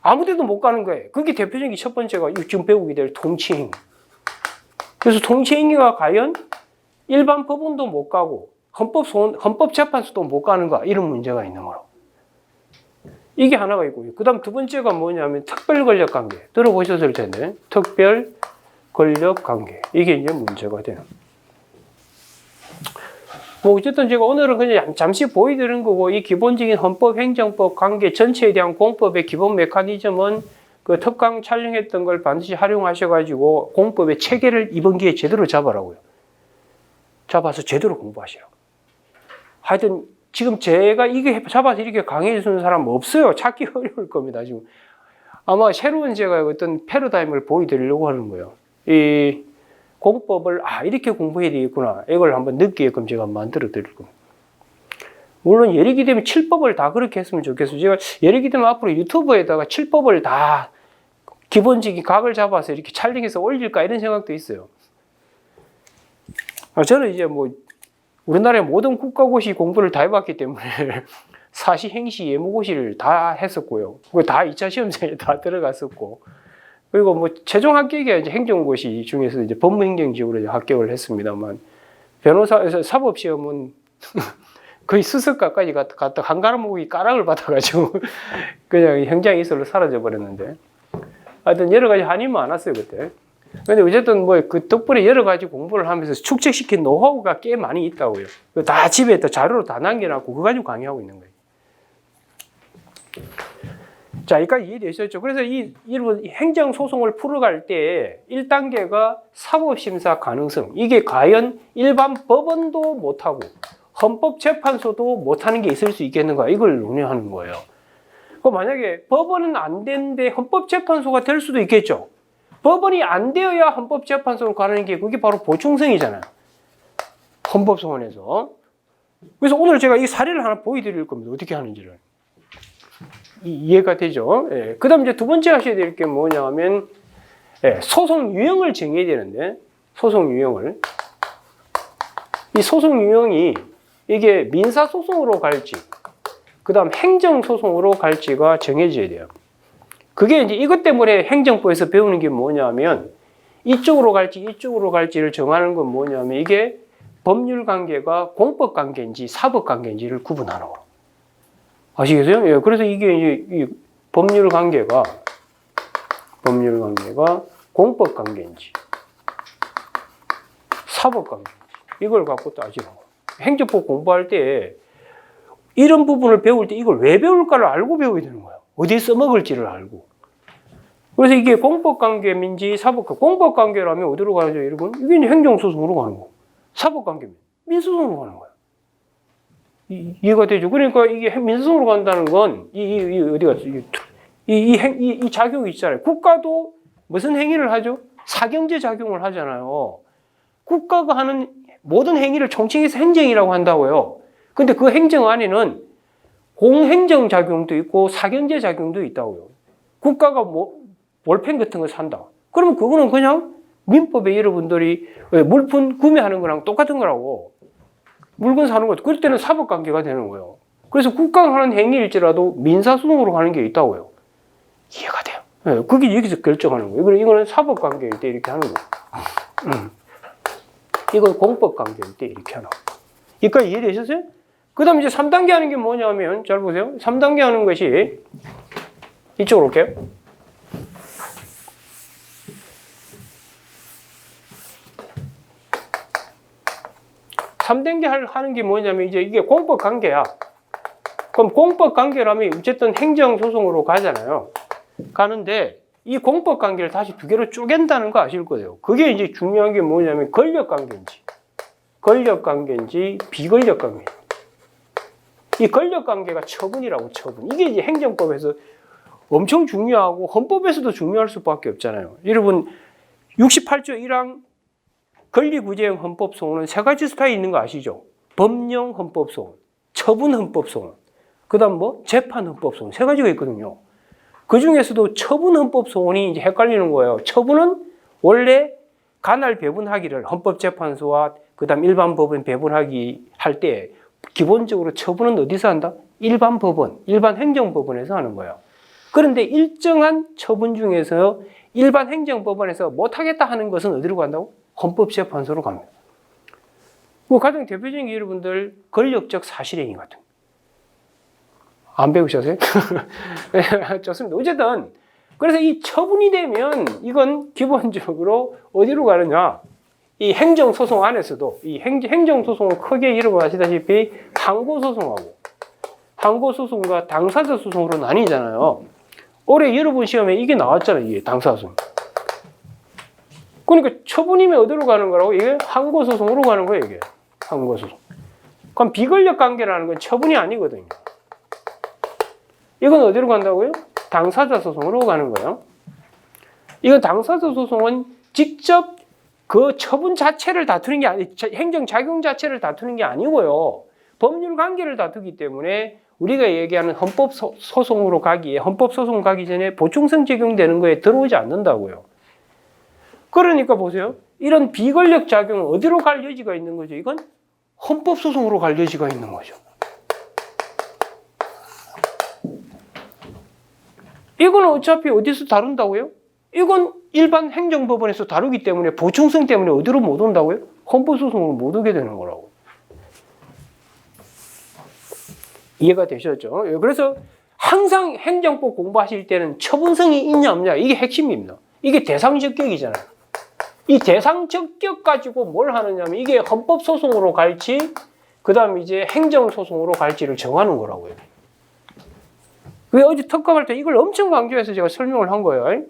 아무데도 못 가는 거예요. 그게 대표적인 첫 번째가 지금 배우게 될 통치행위. 그래서 통치행위가 과연 일반 법원도 못 가고 헌법재판소도 못 가는 거 이런 문제가 있는 거로. 이게 하나가 있고요. 그 다음 두 번째가 뭐냐면 특별권력관계. 들어보셨을 텐데 특별권력관계. 이게 이제 문제가 돼요. 뭐 어쨌든 제가 오늘은 그냥 잠시 보여드리는 거고 이 기본적인 헌법, 행정법 관계 전체에 대한 공법의 기본 메커니즘은 그 특강 촬영했던 걸 반드시 활용하셔가지고 공법의 체계를 이번 기회에 제대로 잡아라고요. 잡아서 제대로 공부하시라고. 하여튼 지금 제가 이게 잡아서 이렇게 강의해 주는 사람 없어요. 찾기 어려울 겁니다. 지금 아마 새로운 제가 어떤 패러다임을 보여드리려고 하는 거예요. 이 공법을 이렇게 공부해야 되겠구나. 이걸 한번 느끼게끔 제가 만들어 드릴 겁니다. 물론 예리기 되면 7법을 다 그렇게 했으면 좋겠어요. 제가 예리기 되면 앞으로 유튜브에다가 7법을 다 기본적인 각을 잡아서 이렇게 촬영해서 올릴까 이런 생각도 있어요. 저는 이제 뭐 우리나라의 모든 국가고시 공부를 다 해봤기 때문에 사시, 행시, 예무고시를 다 했었고요. 그거 다 2차 시험장에 다 들어갔었고, 그리고 뭐 최종 합격이 이제 행정고시 중에서 이제 법무행정직으로 이제 합격을 했습니다만, 변호사에서 사법시험은 거의 수석가까지 갔다 한 과목이 까락을 받아가지고 그냥 현장에 있어로 사라져 버렸는데, 하여튼 여러 가지 한이 많았어요 그때. 근데 어쨌든 뭐 그 덕분에 여러 가지 공부를 하면서 축적시킨 노하우가 꽤 많이 있다고요. 다 집에 또 자료로 다 남겨놨고 그거 가지고 강의하고 있는 거예요. 자, 여기까지 이해되셨죠? 그래서 이런 행정소송을 풀어갈 때 1단계가 사법심사 가능성. 이게 과연 일반 법원도 못하고 헌법재판소도 못하는 게 있을 수 있겠는가? 이걸 논의하는 거예요. 만약에 법원은 안 되는데 헌법재판소가 될 수도 있겠죠. 법원이 안 되어야 헌법재판소로 가는 게 그게 바로 보충성이잖아요. 헌법소원에서. 그래서 오늘 제가 이 사례를 하나 보여드릴 겁니다. 어떻게 하는지를. 이해가 되죠? 예. 그 다음 이제 두 번째 하셔야 될 게 뭐냐면, 소송 유형을 정해야 되는데, 소송 유형을. 이 소송 유형이 이게 민사소송으로 갈지, 그 다음 행정소송으로 갈지가 정해져야 돼요. 그게 이제 이것 때문에 행정법에서 배우는 게 뭐냐면 이쪽으로 갈지 이쪽으로 갈지를 정하는 건 뭐냐면 이게 법률 관계가 공법 관계인지 사법 관계인지를 구분하는 거. 아시겠어요? 예, 그래서 이게 이제 이 법률 관계가 공법 관계인지 사법 관계인지 이걸 갖고 따지는 거. 행정법 공부할 때 이런 부분을 배울 때 이걸 왜 배울까를 알고 배워야 되는 거예요. 어디에 써먹을지를 알고. 그래서 이게 공법관계인지 사법관계. 공법관계라면 어디로 가죠, 여러분? 이게 이제 행정소송으로 가는 거. 사법관계면 민소송으로 가는 거야. 이해가 되죠? 그러니까 이게 민소송으로 간다는 건 어디 갔어? 이 작용이 있잖아요. 국가도 무슨 행위를 하죠? 사경제 작용을 하잖아요. 국가가 하는 모든 행위를 총칭해서 행정이라고 한다고요. 근데 그 행정 안에는 공행정 작용도 있고 사경제 작용도 있다고요. 국가가 뭐 볼펜 같은 거 산다. 그러면 그거는 그냥 민법에 여러분들이 물품 구매하는 거랑 똑같은 거라고. 물건 사는 것. 그럴 때는 사법관계가 되는 거예요. 그래서 국가가 하는 행위일지라도 민사소송으로 가는 게 있다고요. 이해가 돼요. 네, 그게 여기서 결정하는 거예요. 이거는 사법관계일 때 이렇게 하는 거예요. 이건 공법관계일 때 이렇게 하는 거예요. 여기까지 이해되셨어요? 그 다음 이제 3단계 하는 게 뭐냐면, 잘 보세요. 3단계 하는 것이, 이쪽으로 올게요. 하는 게 뭐냐면, 이제 이게 공법 관계야. 그럼 공법 관계라면 어쨌든 행정소송으로 가잖아요. 가는데, 이 공법 관계를 다시 두 개로 쪼갠다는 거 아실 거예요. 그게 이제 중요한 게 뭐냐면, 권력 관계인지 비권력 관계인지. 이 권력관계가 처분이라고, 처분. 이게 이제 행정법에서 엄청 중요하고 헌법에서도 중요할 수밖에 없잖아요. 여러분 68조 1항 권리구제형 헌법소원은 세 가지 스타일이 있는 거 아시죠? 법령 헌법소원, 처분 헌법소원, 그 다음 뭐 재판 헌법소원 세 가지가 있거든요. 그 중에서도 처분 헌법소원이 이제 헷갈리는 거예요. 처분은 원래 간할 배분하기를 헌법재판소와 그 다음 일반 법원 배분하기 할 때 기본적으로 처분은 어디서 한다? 일반 법원, 일반 행정법원에서 하는 거예요. 그런데 일정한 처분 중에서 일반 행정법원에서 못하겠다 하는 것은 어디로 간다고? 헌법재판소로 갑니다. 뭐 가장 대표적인 게 여러분들 권력적 사실행위 같은 거. 안 배우셨어요? 좋습니다. 어쨌든 그래서 이 처분이 되면 이건 기본적으로 어디로 가느냐? 이 행정소송 안에서도 이 행정소송을 크게 여러분 아시다시피 항고소송하고 항고소송과 당사자 소송으로 나뉘잖아요. 올해 여러분 시험에 이게 나왔잖아요. 이게 당사자 소송. 그러니까 처분이면 어디로 가는 거라고? 이게 항고소송으로 가는 거예요. 이게 항고소송. 그럼 비권력 관계라는 건 처분이 아니거든요. 이건 어디로 간다고요? 당사자 소송으로 가는 거예요. 이건 당사자 소송은 직접 그 처분 자체를 다투는 게 아니, 행정 작용 자체를 다투는 게 아니고요. 법률 관계를 다투기 때문에 우리가 얘기하는 헌법 소송으로 가기에 헌법 소송 가기 전에 보충성 적용되는 거에 들어오지 않는다고요. 그러니까 보세요. 이런 비권력 작용은 어디로 갈 여지가 있는 거죠? 이건 헌법 소송으로 갈 여지가 있는 거죠. 이건 어차피 어디서 다룬다고요? 이건 일반 행정법원에서 다루기 때문에 보충성 때문에 어디로 못 온다고요? 헌법소송으로 못 오게 되는 거라고. 이해가 되셨죠? 그래서 항상 행정법 공부하실 때는 처분성이 있냐 없냐 이게 핵심입니다. 이게 대상적격이잖아요. 이 대상적격 가지고 뭘 하느냐면 이게 헌법소송으로 갈지 그 다음 이제 행정소송으로 갈지를 정하는 거라고요. 왜 어제 특검할 때 이걸 엄청 강조해서 제가 설명을 한 거예요.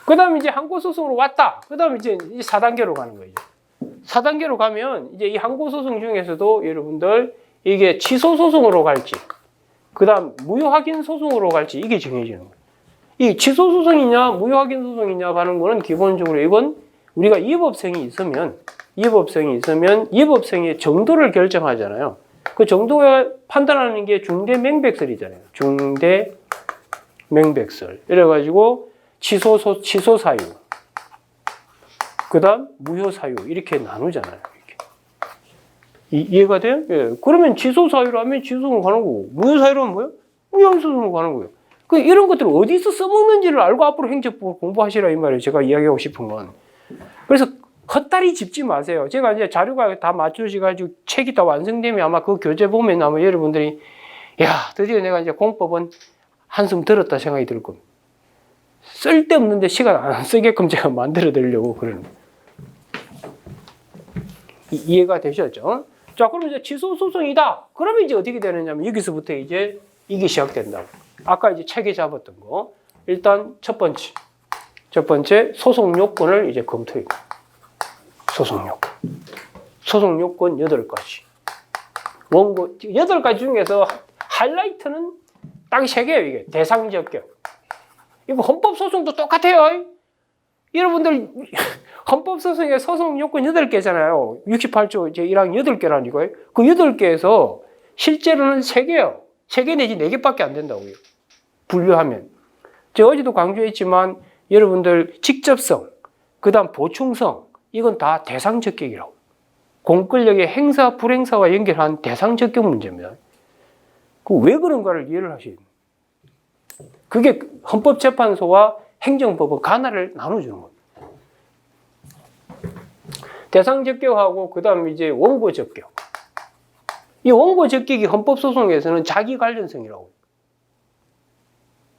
그 다음에 이제 항고소송으로 왔다. 그 다음에 이제 4단계로 가는 거예요. 4단계로 가면 이제 이 항고소송 중에서도 여러분들 이게 취소소송으로 갈지, 그 다음 무효확인소송으로 갈지 이게 정해지는 거예요. 이 취소소송이냐, 무효확인소송이냐 하는 거는 기본적으로 이건 우리가 이법성이 있으면 이법성의 정도를 결정하잖아요. 그 정도가 판단하는 게 중대명백설이잖아요. 중대명백설. 이래가지고 취소 사유, 그 다음 무효 사유 이렇게 나누잖아요. 이렇게. 이해가 돼요? 예. 그러면 취소 사유로 하면 취소로 가는 거고, 무효 사유로 하면 뭐예요? 무효소송으로 가는 거예요. 그 이런 것들을 어디서 써먹는지를 알고 앞으로 행정법 공부하시라 이 말이에요. 제가 이야기하고 싶은 건. 그래서 헛다리 짚지 마세요. 제가 이제 자료가 다 맞춰지가지고 책이 다 완성되면 아마 그 교재 보면 아마 여러분들이 야, 드디어 내가 이제 공법은 한숨 들었다 생각이 들 겁니다. 쓸데없는데 시간 안 쓰게끔 제가 만들어 드리려고 그러는 거예요. 이해가 되셨죠? 자, 그럼 이제 취소 소송이다. 그러면 이제 어떻게 되느냐면 여기서부터 이제 이게 시작된다고. 아까 이제 책에 잡았던 거. 일단 첫 번째 소송 요건을 이제 검토해. 소송 요건 8가지. 원고 8가지 중에서 하이라이트는 딱 3개예요, 이게. 대상적격. 이거 헌법소송도 똑같아요. 여러분들 헌법소송에 소송 요건 8개잖아요. 68조 제1항 8개라니까요. 그 8개에서 실제로는 3개예요. 3개 내지 4개밖에 안 된다고요. 분류하면. 제가 어제도 강조했지만 여러분들 직접성, 그 다음 보충성, 이건 다 대상적격이라고. 공권력의 행사, 불행사와 연결한 대상적격 문제입니다. 그 왜 그런가를 이해를 하셔야 돼요. 그게 헌법재판소와 행정법은 관할을 나눠주는 거예요. 대상적격하고 그 다음에 이제 원고적격. 이 원고적격이 헌법소송에서는 자기 관련성이라고.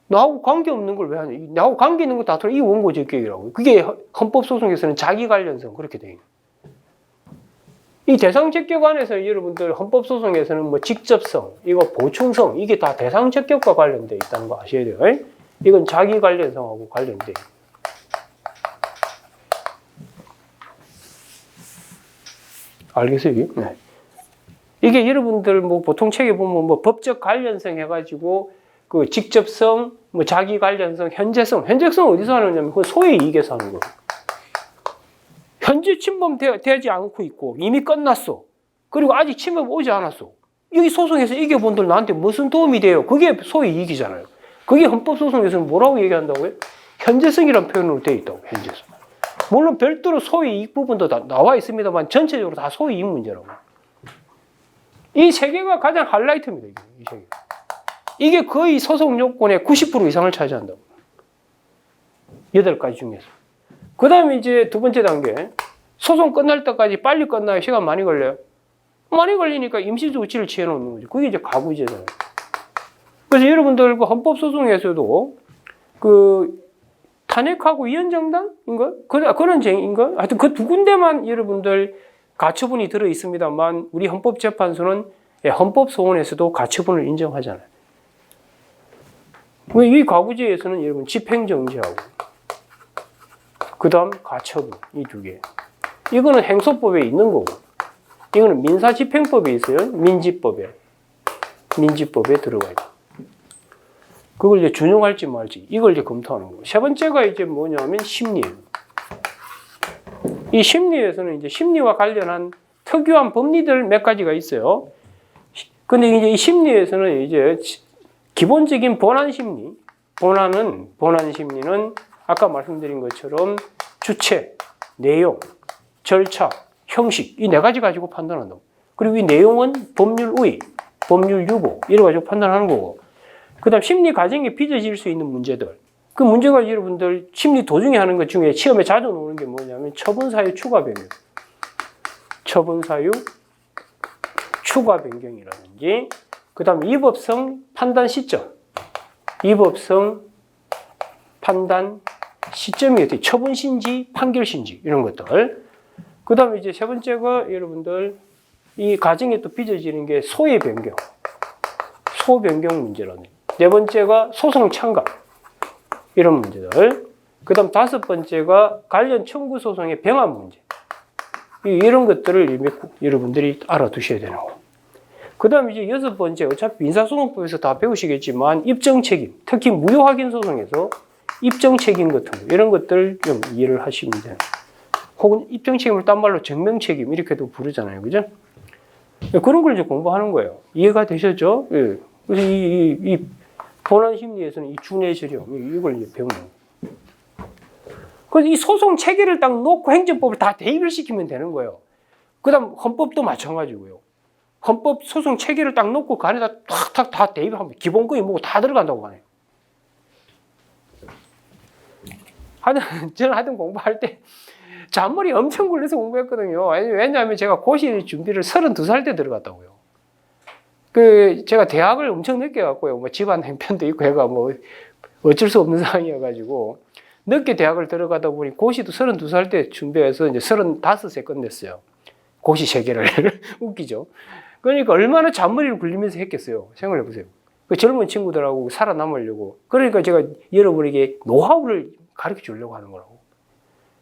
나하고 관계없는 걸 왜 하냐. 나하고 관계 있는 거 다투라. 이 원고적격이라고. 그게 헌법소송에서는 자기 관련성 그렇게 돼 있는. 이 대상적격 안에서 여러분들 헌법소송에서는 뭐 직접성, 이거 보충성, 이게 다 대상적격과 관련돼 있다는 거 아셔야 돼요. 이건 자기 관련성하고 관련돼 있는. 알겠어요? 네. 이게 여러분들 뭐 보통 책에 보면 뭐 법적 관련성 해가지고 그 직접성, 뭐 자기 관련성, 현재성 어디서 하느냐면 그 소의 이익에서 하는 거예요. 현재 침범되지 않고 있고 이미 끝났어. 그리고 아직 침범 오지 않았어. 여기 소송에서 이겨본들 나한테 무슨 도움이 돼요? 그게 소의 이익이잖아요. 그게 헌법소송에서는 뭐라고 얘기한다고요? 현재성이라는 표현으로 되어 있다고. 현재성. 물론 별도로 소의 이익 부분도 다 나와 있습니다만 전체적으로 다 소의 이익 문제라고. 이 세 개가 가장 하이라이트입니다. 이 세 개. 이게 거의 소송 요건의 90% 이상을 차지한다고. 8가지 중에서. 그 다음에 이제 두 번째 단계. 소송 끝날 때까지 빨리 끝나요? 시간 많이 걸려요? 많이 걸리니까 임시조치를 취해놓는 거죠. 그게 이제 가구제잖아요. 그래서 여러분들 그 헌법소송에서도 그 탄핵하고 위헌정당인가? 그런 쟁인가? 하여튼 그 두 군데만 여러분들 가처분이 들어 있습니다만 우리 헌법재판소는 헌법소원에서도 가처분을 인정하잖아요. 이 가구제에서는 여러분 집행정지하고 그 다음 가처분 이 두 개. 이거는 행소법에 있는 거고 이거는 민사집행법에 있어요. 민지법에 들어가 있고. 그걸 이제 준용할지 말지 이걸 이제 검토하는 거고. 세 번째가 이제 뭐냐면 심리예요. 이 심리에서는 이제 심리와 관련한 특유한 법리들 몇 가지가 있어요. 근데 이제 이 심리에서는 이제 기본적인 본안 심리는 아까 말씀드린 것처럼 주체, 내용, 절차, 형식 이 네 가지 가지고 판단한다고. 그리고 이 내용은 법률 우위, 법률 유보 이래 가지고 판단하는 거고. 그다음 심리 과정에 빚어질 수 있는 문제들. 그 문제가 여러분들 심리 도중에 하는 것 중에 시험에 자주 나오는 게 뭐냐면 처분사유 추가 변경. 처분사유 추가 변경이라든지 그다음 위법성 판단 시점. 위법성 판단 시점이 어떻게 처분신지 판결신지 이런 것들. 그다음에 이제 세 번째가 여러분들 이 과정에 또 빚어지는 게 소의 변경. 소 변경 문제라는. 네 번째가 소송 참가. 이런 문제들. 그 다음 다섯 번째가 관련 청구 소송의 병합 문제. 이런 것들을 여러분들이 알아두셔야 되는 거. 그 다음 이제 여섯 번째, 어차피 민사소송법에서 다 배우시겠지만 입증 책임, 특히 무효 확인 소송에서 입증 책임 같은 거, 이런 것들 좀 이해를 하시면 돼요. 혹은 입증 책임을 딴 말로 증명 책임, 이렇게도 부르잖아요. 그죠? 그런 걸 이제 공부하는 거예요. 이해가 되셨죠? 예. 그래서 이 본안 심리에서는 이 준의 저력, 이걸 이제 배우는 거예요. 그래서 이 소송 체계를 딱 놓고 행정법을 다 대입을 시키면 되는 거예요. 그 다음 헌법도 마찬가지고요. 헌법 소송 체계를 딱 놓고 그 안에다 탁탁 다 대입하면 기본권이 뭐고 다 들어간다고 하네요. 저는 하여튼 공부할 때 잔머리 엄청 굴려서 공부했거든요. 왜냐하면 제가 고시 준비를 32살 때 들어갔다고요. 제가 대학을 엄청 늦게 갔고요. 뭐 집안 형편도 있고 해가 뭐 어쩔 수 없는 상황이어가지고 늦게 대학을 들어가다 보니 고시도 32살 때 준비해서 이제 35세 끝냈어요. 고시 3개를. 웃기죠? 그러니까 얼마나 잔머리를 굴리면서 했겠어요. 생각해 보세요. 그 젊은 친구들하고 살아남으려고. 그러니까 제가 여러분에게 노하우를 가르쳐 주려고 하는 거라고.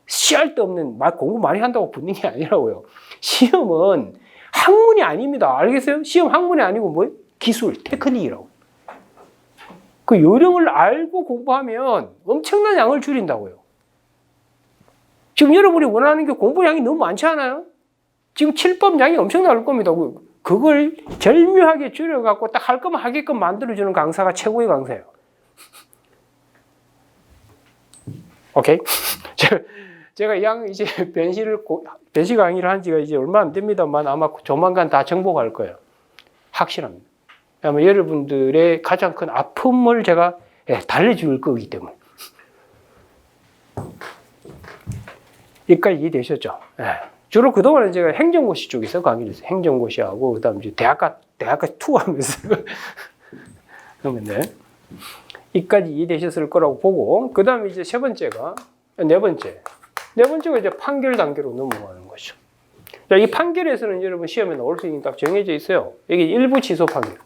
씨알 데 없는 공부 많이 한다고 붙는 게 아니라고요. 시험은 학문이 아닙니다. 알겠어요? 시험 학문이 아니고 뭐예요? 기술, 테크닉이라고. 그 요령을 알고 공부하면 엄청난 양을 줄인다고요. 지금 여러분이 원하는 게 공부 양이 너무 많지 않아요? 지금 7법 양이 엄청 나올 겁니다. 그걸 절묘하게 줄여갖고 딱 할 거면 하게끔 만들어주는 강사가 최고의 강사예요. 오케이? 제가 이제 변시 강의를 한 지가 이제 얼마 안 됩니다만 아마 조만간 다 정복할 거예요. 확실합니다. 아마 여러분들의 가장 큰 아픔을 제가 달래줄 거기 때문에. 여기까지 이해되셨죠? 주로 그동안은 제가 행정고시 쪽에서 강의를 했어요. 행정고시하고, 그 다음 이제 대학까지 투어하면서. 그러면 네. 여기까지 이해되셨을 거라고 보고, 그 다음에 이제 네 번째가 이제 판결 단계로 넘어가는 거죠. 자, 이 판결에서는 여러분 시험에 나올 수 있는 딱 정해져 있어요. 여기 일부 취소 판결.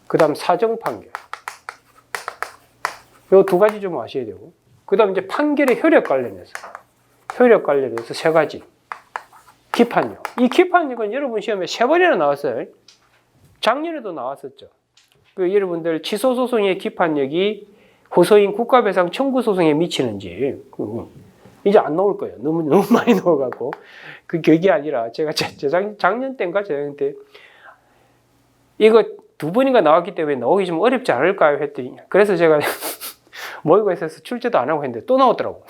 그 다음 사정 판결. 요 두 가지 좀 아셔야 되고. 그 다음 이제 판결의 효력 관련해서 3가지. 기판력. 이 기판력은 여러분 시험에 3번이나 나왔어요. 작년에도 나왔었죠. 여러분들 취소소송의 기판력이 호소인 국가배상 청구 소송에 미치는지 이제 안 나올 거예요. 너무 많이 나와갖고 그게 아니라 제가 작년 때인가 재작년 때 이거 2번인가 나왔기 때문에 나오기 좀 어렵지 않을까요? 했더니 그래서 제가 모의고사 있어서 출제도 안 하고 했는데 또 나오더라고.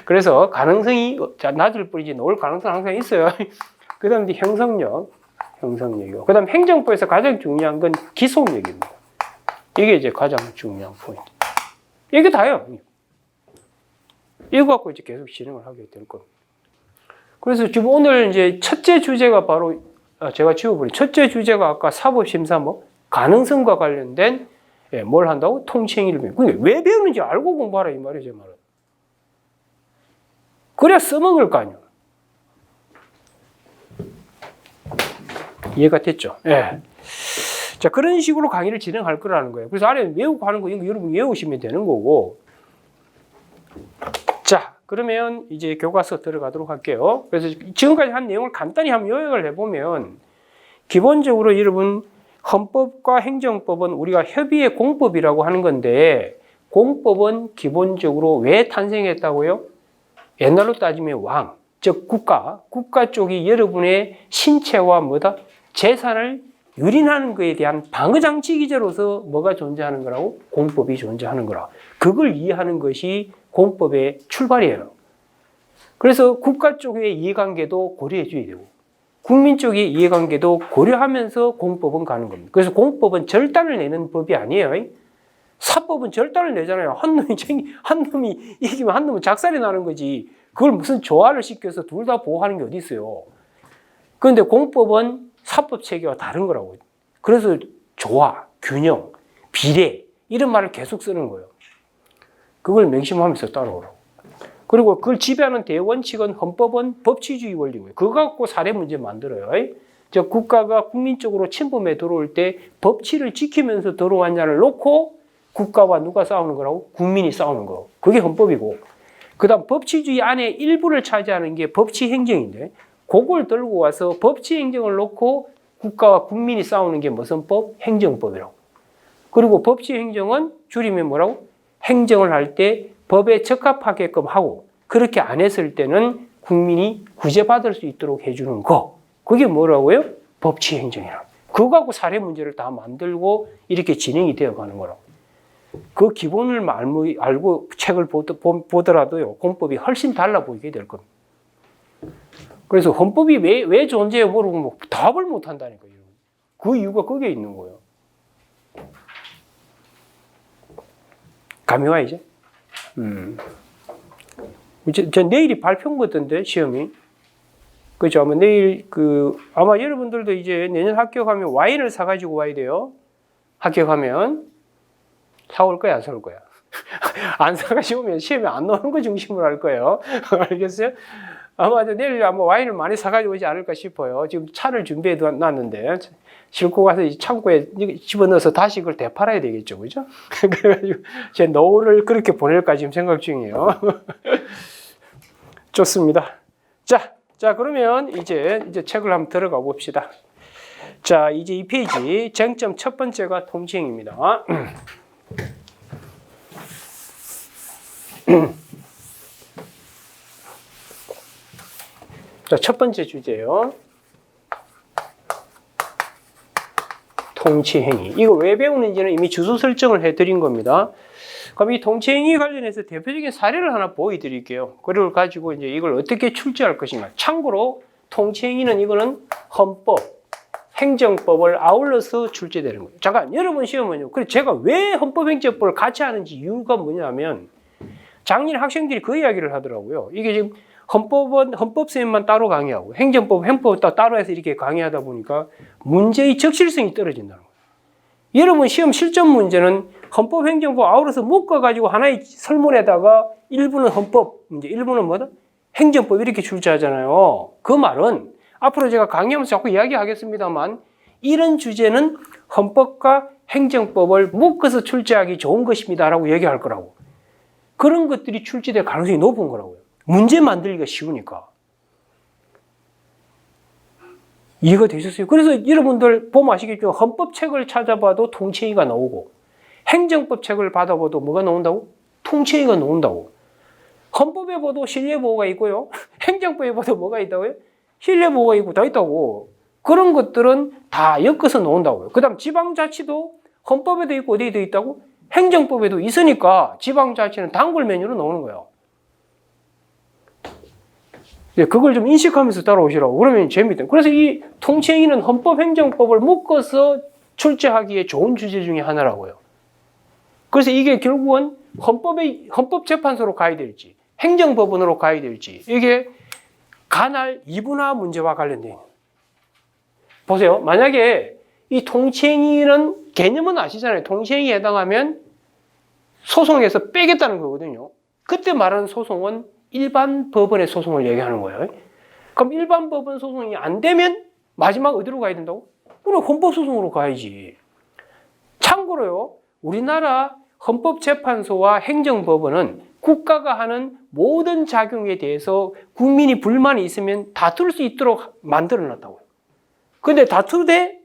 그래서 가능성이 낮을 뿐이지 나올 가능성은 항상 있어요. 그 다음 이제 형성력이고. 그 다음 행정법에서 가장 중요한 건 기속력입니다. 이게 이제 가장 중요한 포인트. 이게 다예요. 이거 갖고 이제 계속 진행을 하게 될 겁니다. 그래서 지금 오늘 이제 첫째 주제가 바로 제가 지워버린 첫째 주제가 아까 사법심사법 가능성과 관련된 뭘 한다고? 통치행위를 배우고. 근데 왜 배우는지 알고 공부하라 이 말이에요, 제 말은. 그래야 써먹을 거 아니에요. 이해가 됐죠? 예. 자, 그런 식으로 강의를 진행할 거라는 거예요. 그래서 아래 외우고 하는 거 이거 여러분 외우시면 되는 거고. 자, 그러면 이제 교과서 들어가도록 할게요. 그래서 지금까지 한 내용을 간단히 한번 요약을 해보면 기본적으로 여러분 헌법과 행정법은 우리가 협의의 공법이라고 하는 건데 공법은 기본적으로 왜 탄생했다고요? 옛날로 따지면 왕, 즉 국가 쪽이 여러분의 신체와 뭐다? 재산을 유린하는 것에 대한 방어장치 기제로서 뭐가 존재하는 거라고? 공법이 존재하는 거라. 그걸 이해하는 것이 공법의 출발이에요. 그래서 국가 쪽의 이해관계도 고려해 줘야 되고 국민 쪽의 이해관계도 고려하면서 공법은 가는 겁니다. 그래서 공법은 절단을 내는 법이 아니에요. 사법은 절단을 내잖아요. 한 놈이 이기면 한 놈은 작살이 나는 거지. 그걸 무슨 조화를 시켜서 둘 다 보호하는 게 어디 있어요. 그런데 공법은 사법 체계와 다른 거라고. 그래서 조화, 균형, 비례 이런 말을 계속 쓰는 거예요. 그걸 맹심하면서 따라오라고. 그리고 그걸 지배하는 대원칙은 헌법은 법치주의 원리고요. 그거 갖고 사례 문제 만들어요. 즉 국가가 국민 쪽으로 침범해 들어올 때 법치를 지키면서 들어왔냐를 놓고 국가와 누가 싸우는 거라고? 국민이 싸우는 거. 그게 헌법이고. 그 다음 법치주의 안에 일부를 차지하는 게 법치행정인데 그걸 들고 와서 법치행정을 놓고 국가와 국민이 싸우는 게 무슨 법? 행정법이라고. 그리고 법치행정은 줄이면 뭐라고? 행정을 할 때 법에 적합하게끔 하고 그렇게 안 했을 때는 국민이 구제받을 수 있도록 해주는 거. 그게 뭐라고요? 법치행정이라고. 그거 갖고 사례 문제를 다 만들고 이렇게 진행이 되어가는 거라고. 그 기본을 알고 책을 보더라도요, 공법이 훨씬 달라 보이게 될 겁니다. 그래서 헌법이 왜 존재해 모르고 뭐 답을 못 한다니까요. 그 이유가 거기에 있는 거예요. 감이 와, 이제? 저 내일이 발표인 것 같던데, 시험이. 그죠? 아마 내일, 아마 여러분들도 이제 내년 합격하면 와인을 사가지고 와야 돼요. 합격하면. 사올 거야, 안 사올 거야? 안 사가지고 오면 시험에 안 나오는 거 중심으로 할 거예요. 알겠어요? 아마 내일 아마 와인을 많이 사가지고 오지 않을까 싶어요. 지금 차를 준비해 놨는데, 싣고 가서 창고에 집어넣어서 다시 그걸 되팔아야 되겠죠. 그죠? 그래가지고 제 노후를 그렇게 보낼까 지금 생각 중이에요. 좋습니다. 자, 그러면 이제 책을 한번 들어가 봅시다. 자, 이제 이 페이지, 쟁점 첫 번째가 통치행위입니다. 자, 첫 번째 주제요. 통치행위. 이거 왜 배우는지는 이미 주소 설정을 해드린 겁니다. 그럼 이 통치행위 관련해서 대표적인 사례를 하나 보여드릴게요. 그걸 가지고 이제 이걸 어떻게 출제할 것인가. 참고로 통치행위는 이거는 헌법, 행정법을 아울러서 출제되는 거예요. 잠깐, 여러분 시험은요. 그래 제가 왜 헌법행정법을 같이 하는지 이유가 뭐냐면 작년 학생들이 그 이야기를 하더라고요. 이게 지금 헌법은 헌법쌤만 따로 강의하고 행정법 따로 해서 이렇게 강의하다 보니까 문제의 적실성이 떨어진다는 거예요. 여러분 시험 실전 문제는 헌법, 행정법 아울러서 묶어가지고 하나의 설문에다가 일부는 헌법 문제, 일부는 뭐다? 행정법 이렇게 출제하잖아요. 그 말은 앞으로 제가 강의하면서 자꾸 이야기하겠습니다만 이런 주제는 헌법과 행정법을 묶어서 출제하기 좋은 것입니다라고 얘기할 거라고. 그런 것들이 출제될 가능성이 높은 거라고요. 문제 만들기가 쉬우니까. 이해가 되셨어요? 그래서 여러분들 보면 아시겠죠? 헌법 책을 찾아봐도 통치행위가 나오고 행정법 책을 받아봐도 뭐가 나온다고? 통치행위가 나온다고. 헌법에 봐도 신뢰보호가 있고요. 행정법에 봐도 뭐가 있다고요? 신뢰보호가 있고 다 있다고. 그런 것들은 다 엮어서 나온다고요. 그 다음 지방자치도 헌법에도 있고 어디에도 있다고? 행정법에도 있으니까 지방자치는 단골 메뉴로 나오는 거예요. 그걸 좀 인식하면서 따라오시라고. 그러면 재밌다. 그래서 이 통치행위는 헌법행정법을 묶어서 출제하기에 좋은 주제 중에 하나라고요. 그래서 이게 결국은 헌법재판소로 가야 될지, 행정법원으로 가야 될지, 이게 관할 이분화 문제와 관련된. 보세요. 만약에 이 통치행위는 개념은 아시잖아요. 통치행위에 해당하면 소송에서 빼겠다는 거거든요. 그때 말하는 소송은 일반 법원의 소송을 얘기하는 거예요. 그럼 일반 법원 소송이 안 되면 마지막 어디로 가야 된다고? 그럼 헌법소송으로 가야지. 참고로요, 우리나라 헌법재판소와 행정법원은 국가가 하는 모든 작용에 대해서 국민이 불만이 있으면 다툴 수 있도록 만들어 놨다고요. 근데 다투되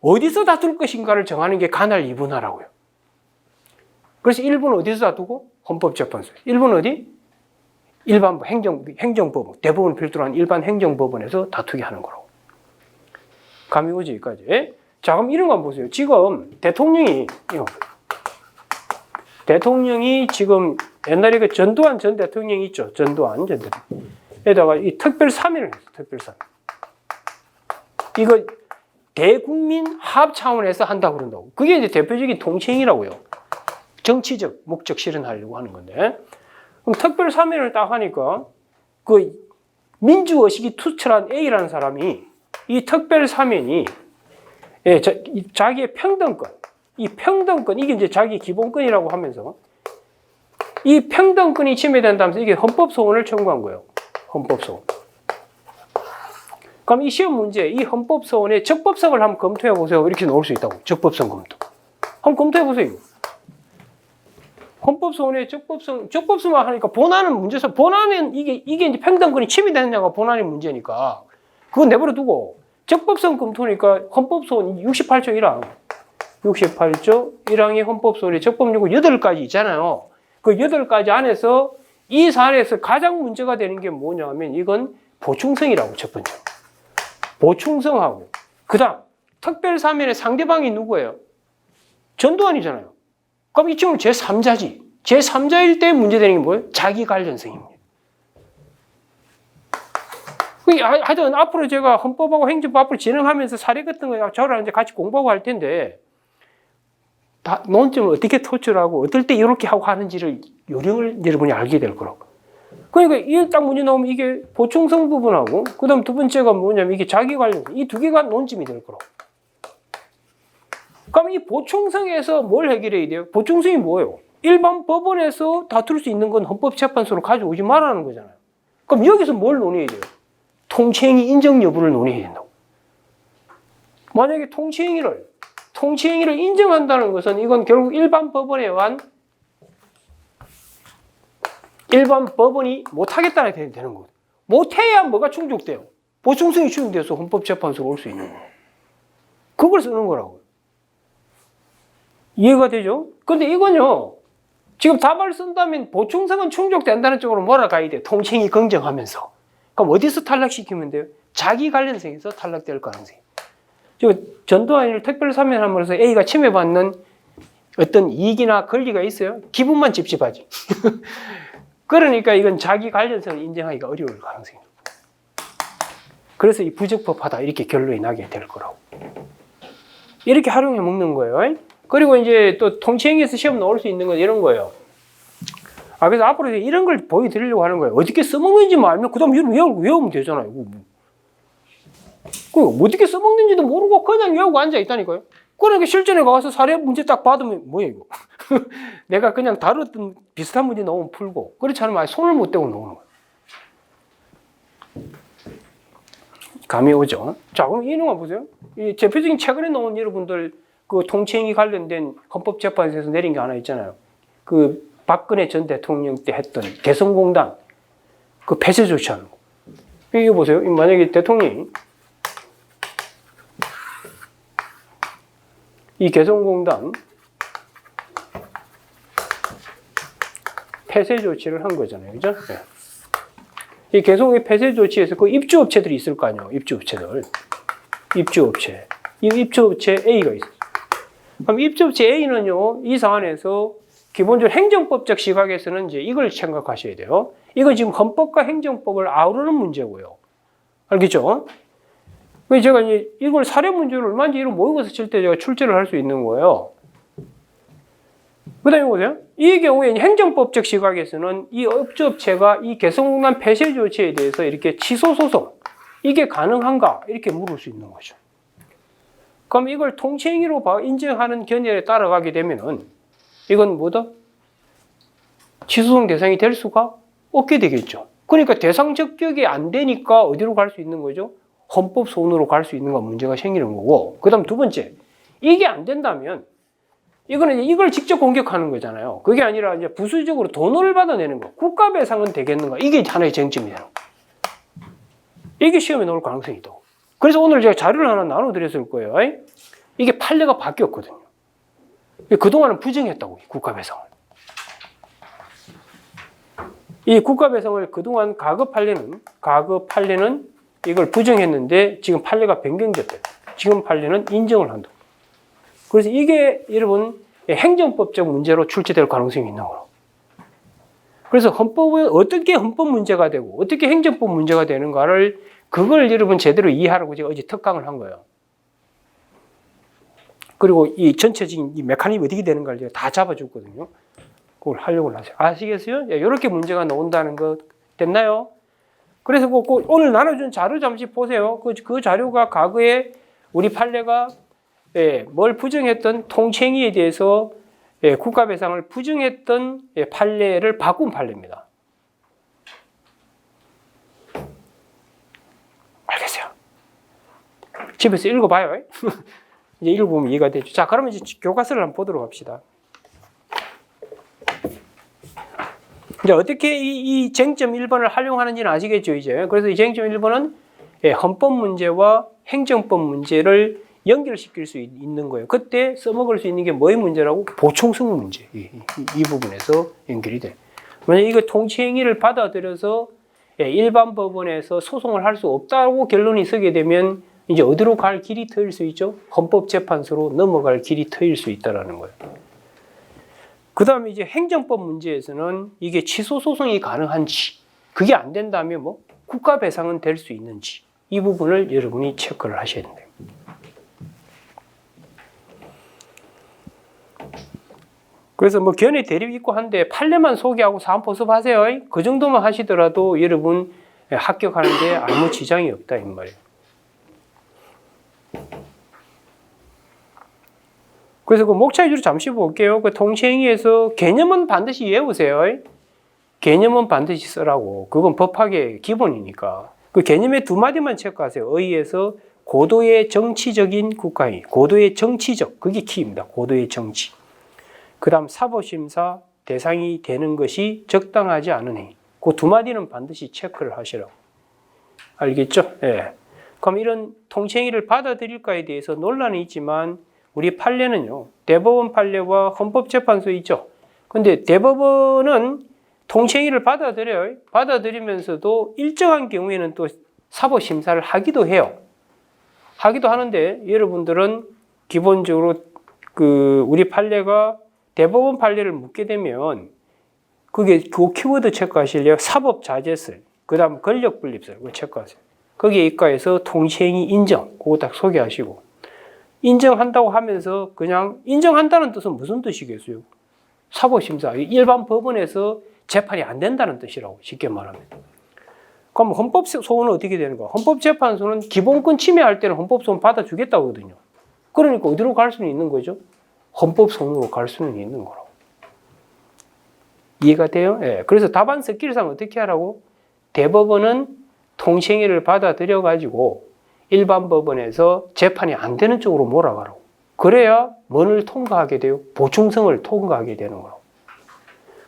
어디서 다툴 것인가를 정하는 게 관할 이분화라고요. 그래서 일부는 어디서 다투고? 헌법재판소. 일부는 어디? 일반 행정법원, 대법원 필두로 한 일반 행정법원에서 다투게 하는 거라고. 감이 오지, 여기까지. 자, 그럼 이런 거 한번 보세요. 지금 대통령이 지금 옛날에 그 전두환 전 대통령이 있죠. 전두환 전 대통령. 에다가 이 특별 사면을 했어요. 특별 사면. 이거 대국민 합 차원에서 한다고 그런다고. 그게 이제 대표적인 통치행위라고요. 정치적 목적 실현하려고 하는 건데. 그럼 특별 사면을 딱 하니까 그 민주의식이 투철한 A라는 사람이 이 특별 사면이 자기의 평등권, 이 평등권, 이게 이제 자기 기본권이라고 하면서 이 평등권이 침해된다면서 이게 헌법소원을 청구한 거예요. 헌법소원. 그럼 이 시험 문제, 이 헌법소원의 적법성을 한번 검토해 보세요. 이렇게 나올 수 있다고. 적법성 검토. 한번 검토해 보세요. 헌법소원의 적법성만 하니까 본안은 문제서, 본안은 이게 이제 평등권이 침해되느냐가 본안의 문제니까 그건 내버려 두고 적법성 검토니까 헌법소원 68조 1항. 68조 1항의 헌법소원의 적법 요구 8가지 있잖아요. 그 8가지 안에서 이 사안에서 가장 문제가 되는 게 뭐냐면 이건 보충성이라고, 첫 번째. 보충성하고. 그 다음, 특별사면의 상대방이 누구예요? 전두환이잖아요. 그럼 이 친구는 제3자지. 제3자일 때 문제되는 게 뭐예요? 자기 관련성입니다. 하여튼 앞으로 제가 헌법하고 행정법 앞으로 진행하면서 사례 같은 거 저랑 이제 같이 공부하고 할 텐데 다 논점을 어떻게 토출하고 어떨 때 이렇게 하고 하는지를 요령을 여러분이 알게 될 거라고. 그러니까 이 딱 문제 나오면 이게 보충성 부분하고 그다음 두 번째가 뭐냐면 이게 자기 관련성. 이 두 개가 논점이 될 거라고. 그럼 이 보충성에서 뭘 해결해야 돼요? 보충성이 뭐예요? 일반 법원에서 다툴 수 있는 건 헌법재판소로 가져오지 말라는 거잖아요. 그럼 여기서 뭘 논의해야 돼요? 통치행위 인정 여부를 논의해야 된다고. 만약에 통치행위를 인정한다는 것은 이건 결국 일반 법원에 의한 일반 법원이 못하겠다는 게 되는 거예요. 못해야 뭐가 충족돼요? 보충성이 충족돼서 헌법재판소로 올 수 있는 거예요. 그걸 쓰는 거라고요. 이해가 되죠? 근데 이건요, 지금 답을 쓴다면 보충성은 충족된다는 쪽으로 몰아가야 돼요. 통치행위 긍정하면서. 그럼 어디서 탈락시키면 돼요? 자기 관련성에서 탈락될 가능성이. 지금 전두환을 특별 사면함으로써 A가 침해받는 어떤 이익이나 권리가 있어요? 기분만 찝찝하지. 그러니까 이건 자기 관련성을 인정하기가 어려울 가능성이 높아요. 그래서 이 부적법하다 이렇게 결론이 나게 될 거라고. 이렇게 활용해 먹는 거예요. 그리고 이제 또 통치행위에서 시험 나올 수 있는 건 이런 거예요. 그래서 앞으로 이런 걸 보여드리려고 하는 거예요. 어떻게 써먹는지만 알면 그 다음 외우면 되잖아요. 어떻게 써먹는지도 모르고 그냥 외우고 앉아있다니까요. 그러니까 실전에 가서 사례 문제 딱 받으면 뭐야 이거. 내가 그냥 다뤘던 비슷한 문제 나오면 풀고 그렇지 않으면 손을 못 대고 나오는 거예요. 감이 오죠? 자, 그럼 이 내용 보세요. 이 대표적인 최근에 나온 여러분들 그 통치행위 관련된 헌법재판소에서 내린 게 하나 있잖아요. 그 박근혜 전 대통령 때 했던 개성공단 그 폐쇄 조치하는 거. 이거 보세요. 만약에 대통령이 이 개성공단 폐쇄 조치를 한 거잖아요. 그죠? 네. 이 개성의 폐쇄 조치에서 그 입주업체들이 있을 거 아니에요. 입주업체들. 입주업체. 이 입주업체 A가 있어요. 그럼 입주업체 A는요, 이 사안에서 기본적으로 행정법적 시각에서는 이제 이걸 생각하셔야 돼요. 이건 지금 헌법과 행정법을 아우르는 문제고요. 알겠죠? 그래서 제가 이제 이걸 사례 문제를 얼마든지 이런 모의고사 칠 때 제가 출제를 할 수 있는 거예요. 그 다음에 보세요. 이 경우에 행정법적 시각에서는 이 업주업체가 이 개성공단 폐쇄 조치에 대해서 이렇게 취소 소송, 이게 가능한가? 이렇게 물을 수 있는 거죠. 그럼 이걸 통치행위로 인정하는 견해에 따라가게 되면은 이건 뭐다? 취소소송 대상이 될 수가 없게 되겠죠. 그러니까 대상 적격이 안 되니까 어디로 갈 수 있는 거죠? 헌법 소원으로 갈 수 있는 건 문제가 생기는 거고, 그 다음 두 번째, 이게 안 된다면 이거는 이걸 직접 공격하는 거잖아요. 그게 아니라 이제 부수적으로 돈을 받아내는 거. 국가 배상은 되겠는가? 이게 하나의 쟁점이에요. 이게 시험에 나올 가능성이 있다. 그래서 오늘 제가 자료를 하나 나눠드렸을 거예요. 이게 판례가 바뀌었거든요. 그동안은 부정했다고, 국가 배상을. 이 국가 배상을 그동안 과거 판례는 이걸 부정했는데 지금 판례가 변경됐대요. 지금 판례는 인정을 한다. 그래서 이게 여러분 행정법적 문제로 출제될 가능성이 있는 거예요. 그래서 헌법은 어떻게 헌법 문제가 되고 어떻게 행정법 문제가 되는가를 그걸 여러분 제대로 이해하라고 제가 어제 특강을 한 거예요. 그리고 이 전체적인 이 메커니즘이 어떻게 되는가를 제가 다 잡아줬거든요. 그걸 하려고 하세요. 아시겠어요? 이렇게 문제가 나온다는 거 됐나요? 그래서 오늘 나눠준 자료 잠시 보세요. 그 자료가 과거에 우리 판례가 뭘 부정했던 통치행위에 대해서 국가배상을 부정했던 판례를 바꾼 판례입니다. 알겠어요? 집에서 읽어봐요. 이제 읽어보면 이해가 되죠. 자, 그러면 이제 교과서를 한번 보도록 합시다. 이제 어떻게 이 쟁점 1번을 활용하는지는 아시겠죠, 이제. 그래서 이 쟁점 1번은 헌법 문제와 행정법 문제를 연결시킬 수 있는 거예요. 그때 써먹을 수 있는 게 뭐의 문제라고? 보충성 문제. 이 부분에서 연결이 돼. 만약 이거 통치행위를 받아들여서 일반 법원에서 소송을 할 수 없다고 결론이 서게 되면 이제 어디로 갈 길이 트일 수 있죠? 헌법재판소로 넘어갈 길이 트일 수 있다는 거예요. 그 다음에 이제 행정법 문제에서는 이게 취소 소송이 가능한지, 그게 안 된다면 뭐 국가 배상은 될 수 있는지, 이 부분을 여러분이 체크를 하셔야 된다. 그래서 뭐 견해 대립 있고 한데 판례만 소개하고 사안 포섭하세요. 그 정도만 하시더라도 여러분 합격하는데 아무 지장이 없다 이 말이에요. 그래서 그 목차 위주로 잠시 볼게요. 그 통치행위에서 개념은 반드시 외우세요. 개념은 반드시 쓰라고. 그건 법학의 기본이니까. 그 개념의 두 마디만 체크하세요. 의에서 고도의 정치적인 국가행위. 고도의 정치적. 그게 키입니다. 고도의 정치. 그 다음 사법심사 대상이 되는 것이 적당하지 않은 행위. 그 두 마디는 반드시 체크를 하시라고. 알겠죠? 예. 그럼 이런 통치행위를 받아들일까에 대해서 논란이 있지만 우리 판례는요, 대법원 판례와 헌법재판소 있죠. 근데 대법원은 통치행위를 받아들여요. 받아들이면서도 일정한 경우에는 또 사법심사를 하기도 해요. 하기도 하는데 여러분들은 기본적으로 우리 판례가 대법원 판례를 묻게 되면 그게 그 키워드 체크하실래요? 사법자재설, 그 다음 권력분립설, 그거 체크하세요. 거기에 입과해서 통치행위 인정, 그거 딱 소개하시고. 인정한다고 하면서 그냥 인정한다는 뜻은 무슨 뜻이겠어요? 사법심사, 일반 법원에서 재판이 안 된다는 뜻이라고 쉽게 말하면. 그럼 헌법소원은 어떻게 되는 거야? 헌법재판소는 기본권 침해할 때는 헌법소원 받아주겠다고 하거든요. 그러니까 어디로 갈 수는 있는 거죠? 헌법소원으로 갈 수는 있는 거라고. 이해가 돼요? 예. 그래서 답안 스킬상 어떻게 하라고? 대법원은 통치행위를 받아들여가지고 일반 법원에서 재판이 안 되는 쪽으로 몰아가라고. 그래야 뭐를 통과하게 돼요? 보충성을 통과하게 되는 거라고.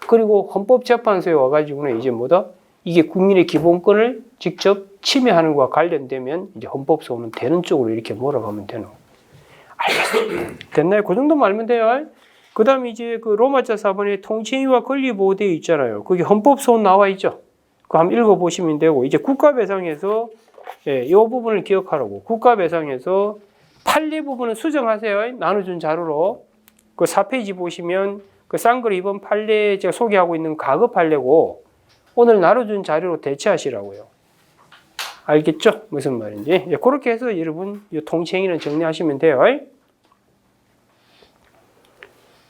그리고 헌법재판소에 와가지고는 이제 뭐다? 이게 국민의 기본권을 직접 침해하는 것과 관련되면 이제 헌법소원은 되는 쪽으로 이렇게 몰아가면 되는 거예요. 알겠어요. 됐나요? 그 정도만 알면 돼요. 그 다음에 이제 그 로마자 4번에 통치행위와 권리보호되어 있잖아요. 거기 헌법소원 나와 있죠. 그거 한번 읽어보시면 되고, 이제 국가배상에서 이 부분을 기억하라고. 국가배상에서 판례 부분은 수정하세요. 나눠준 자료로. 그 4페이지 보시면 그 쌍글 2번 판례 제가 소개하고 있는 과거 판례고, 오늘 나눠준 자료로 대체하시라고요. 알겠죠? 무슨 말인지. 예, 그렇게 해서 여러분 이 통칭이는 정리하시면 돼요.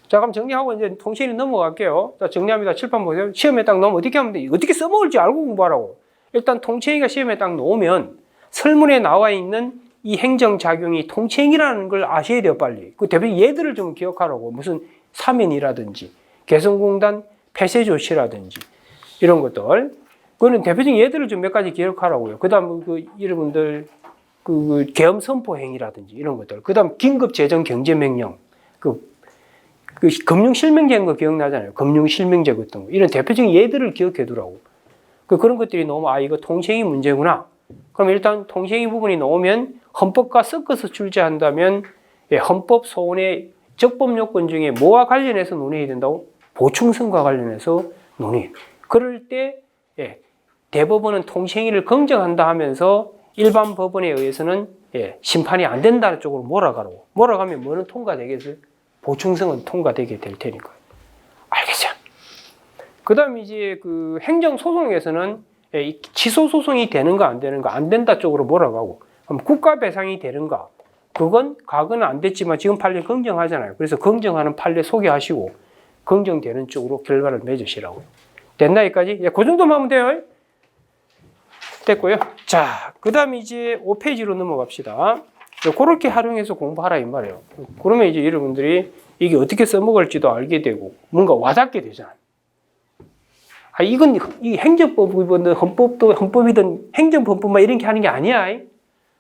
자, 그럼 정리하고 이제 통칭이 넘어갈게요. 자, 정리합니다. 칠판 보세요. 시험에 딱 넣으면 어떻게 하면 돼? 어떻게 써먹을지 알고 공부하라고. 일단 통칭이가 시험에 딱 놓으면 설문에 나와 있는 이 행정작용이 통칭이라는 걸 아셔야 돼요, 빨리. 그 대표 예들을 좀 기억하라고. 무슨 사면이라든지 개성공단 폐쇄조치라든지 이런 것들. 그거는 대표적인 예들을 좀 몇 가지 기억하라고요. 그 다음 여러분들 계엄 선포 행위라든지 이런 것들. 그 다음 긴급 재정 경제 명령. 그 금융 실명제인 거 기억나잖아요. 금융 실명제 같은 거. 이런 대표적인 예들을 기억해 두라고. 그런 것들이 나오면 이거 통칭이 문제구나. 그럼 일단 통칭이 부분이 나오면 헌법과 섞어서 출제한다면 헌법 소원의 적법 요건 중에 뭐와 관련해서 논의해야 된다고? 보충성과 관련해서 논의. 그럴 때 대법원은 통칭이를 긍정한다 하면서 일반 법원에 의해서는 심판이 안 된다는 쪽으로 몰아가라고. 몰아가면 뭐는 통과되겠어요? 보충성은 통과되게 될 테니까요. 알겠죠? 그 다음 이제 그 행정소송에서는 취소소송이 되는가 안 되는가, 안 된다 쪽으로 몰아가고, 그럼 국가배상이 되는가, 그건 과거는 안 됐지만 지금 판례 긍정하잖아요. 그래서 긍정하는 판례 소개하시고, 긍정되는 쪽으로 결과를 맺으시라고요. 됐나, 여기까지? 그 정도만 하면 돼요. 됐고요. 자, 그 다음 이제 5페이지로 넘어갑시다. 그렇게 활용해서 공부하라 이 말이에요. 그러면 이제 여러분들이 이게 어떻게 써먹을지도 알게 되고 뭔가 와닿게 되잖아요. 이건 이 행정법이든 헌법이든 행정법만 이런 게 하는 게 아니야.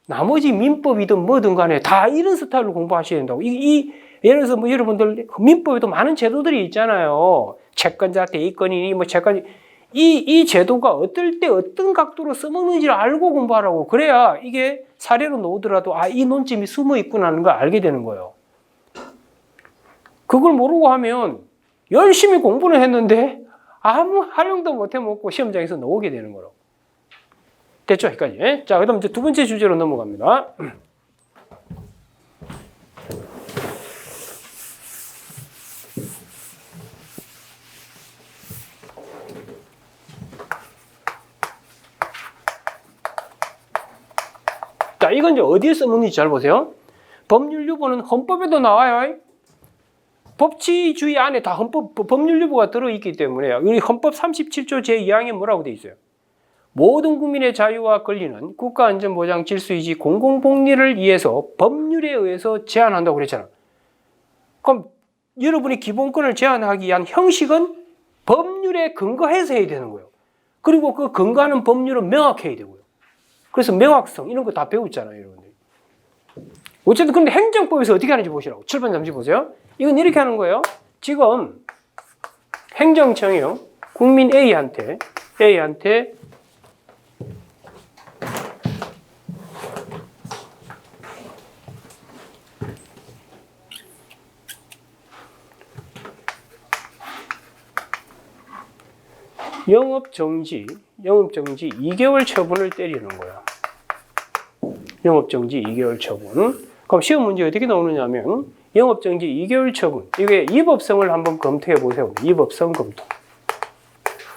나머지 민법이든 뭐든 간에 다 이런 스타일로 공부하셔야 된다고. 예를 들어서 여러분들 민법에도 많은 제도들이 있잖아요. 채권자 대의권이니 채권 이 제도가 어떨 때 어떤 각도로 써먹는지를 알고 공부하라고. 그래야 이게 사례로 놓더라도 이 논점이 숨어 있구나 하는 걸 알게 되는 거예요. 그걸 모르고 하면 열심히 공부는 했는데 아무 활용도 못 해먹고 시험장에서 나오게 되는 거라고. 됐죠? 여기까지. 자, 그 다음 이제 두 번째 주제로 넘어갑니다. 자, 이건 이제 어디에 써먹는지 잘 보세요. 법률유보는 헌법에도 나와요. 법치주의 안에 다 법률유보가 들어있기 때문에 우리 헌법 37조 제2항에 뭐라고 돼 있어요? 모든 국민의 자유와 권리는 국가안전보장 질서이지 공공복리를 위해서 법률에 의해서 제한한다고 그랬잖아. 그럼 여러분이 기본권을 제한하기 위한 형식은 법률에 근거해서 해야 되는 거예요. 그리고 그 근거하는 법률은 명확해야 되고요. 그래서 명확성 이런 거 다 배웠잖아요, 여러분들. 어쨌든 근데 행정법에서 어떻게 하는지 보시라고. 7번 잠시 보세요. 이건 이렇게 하는 거예요. 지금 행정청이요. 국민 A한테 영업정지 2개월 처분을 때리는 거야. 영업정지 2개월 처분. 그럼 시험 문제 어떻게 나오느냐면 영업정지 2개월 처분. 이게 위법성을 한번 검토해 보세요. 위법성 검토.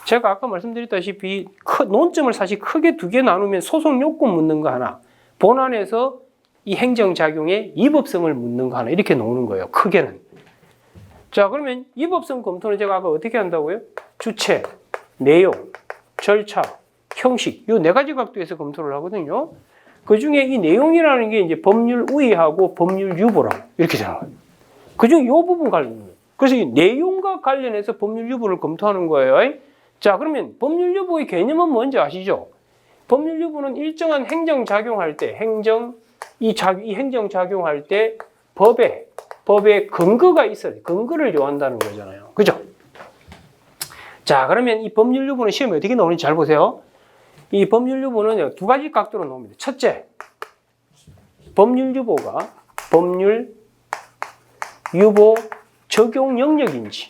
제가 아까 말씀드렸다시피 논점을 사실 크게 두 개 나누면 소송 요건 묻는 거 하나, 본안에서 이 행정작용의 위법성을 묻는 거 하나 이렇게 나오는 거예요. 크게는. 자, 그러면 위법성 검토는 제가 아까 어떻게 한다고요? 주체, 내용, 절차, 형식 이 네 가지 각도에서 검토를 하거든요. 그 중에 이 내용이라는 게 이제 법률 우위하고 법률 유보라고 이렇게 생각해요. 그 중에 이 부분 관련해요. 그래서 이 내용과 관련해서 법률 유보를 검토하는 거예요. 자, 그러면 법률 유보의 개념은 뭔지 아시죠? 법률 유보는 일정한 행정 작용할 때 이 행정 작용할 때 법에 근거가 있어야 돼. 근거를 요한다는 거잖아요. 그죠? 자, 그러면 이 법률 유보는 시험에 어떻게 나오는지 잘 보세요. 이 법률 유보는 두 가지 각도로 나옵니다. 첫째, 법률 유보가 법률 유보 적용 영역인지.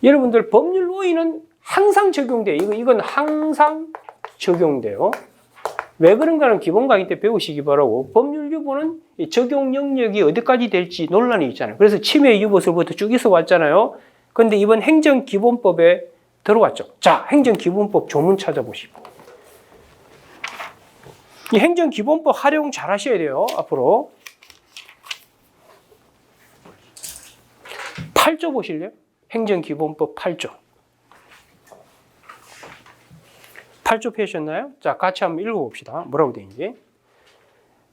여러분들 법률 우위는 항상 적용돼요. 이건 항상 적용돼요. 왜 그런가는 기본 강의 때 배우시기 바라고, 법률 법률 유보는 적용 영역이 어디까지 될지 논란이 있잖아요. 그래서 침해 유보설부터 쭉 있어 왔잖아요. 그런데 이번 행정기본법에 들어왔죠. 자, 행정기본법 조문 찾아보시고. 이 행정기본법 활용 잘 하셔야 돼요, 앞으로. 8조 보실래요? 행정기본법 8조. 8조 펴셨나요? 자, 같이 한번 읽어봅시다. 뭐라고 되어 있는지.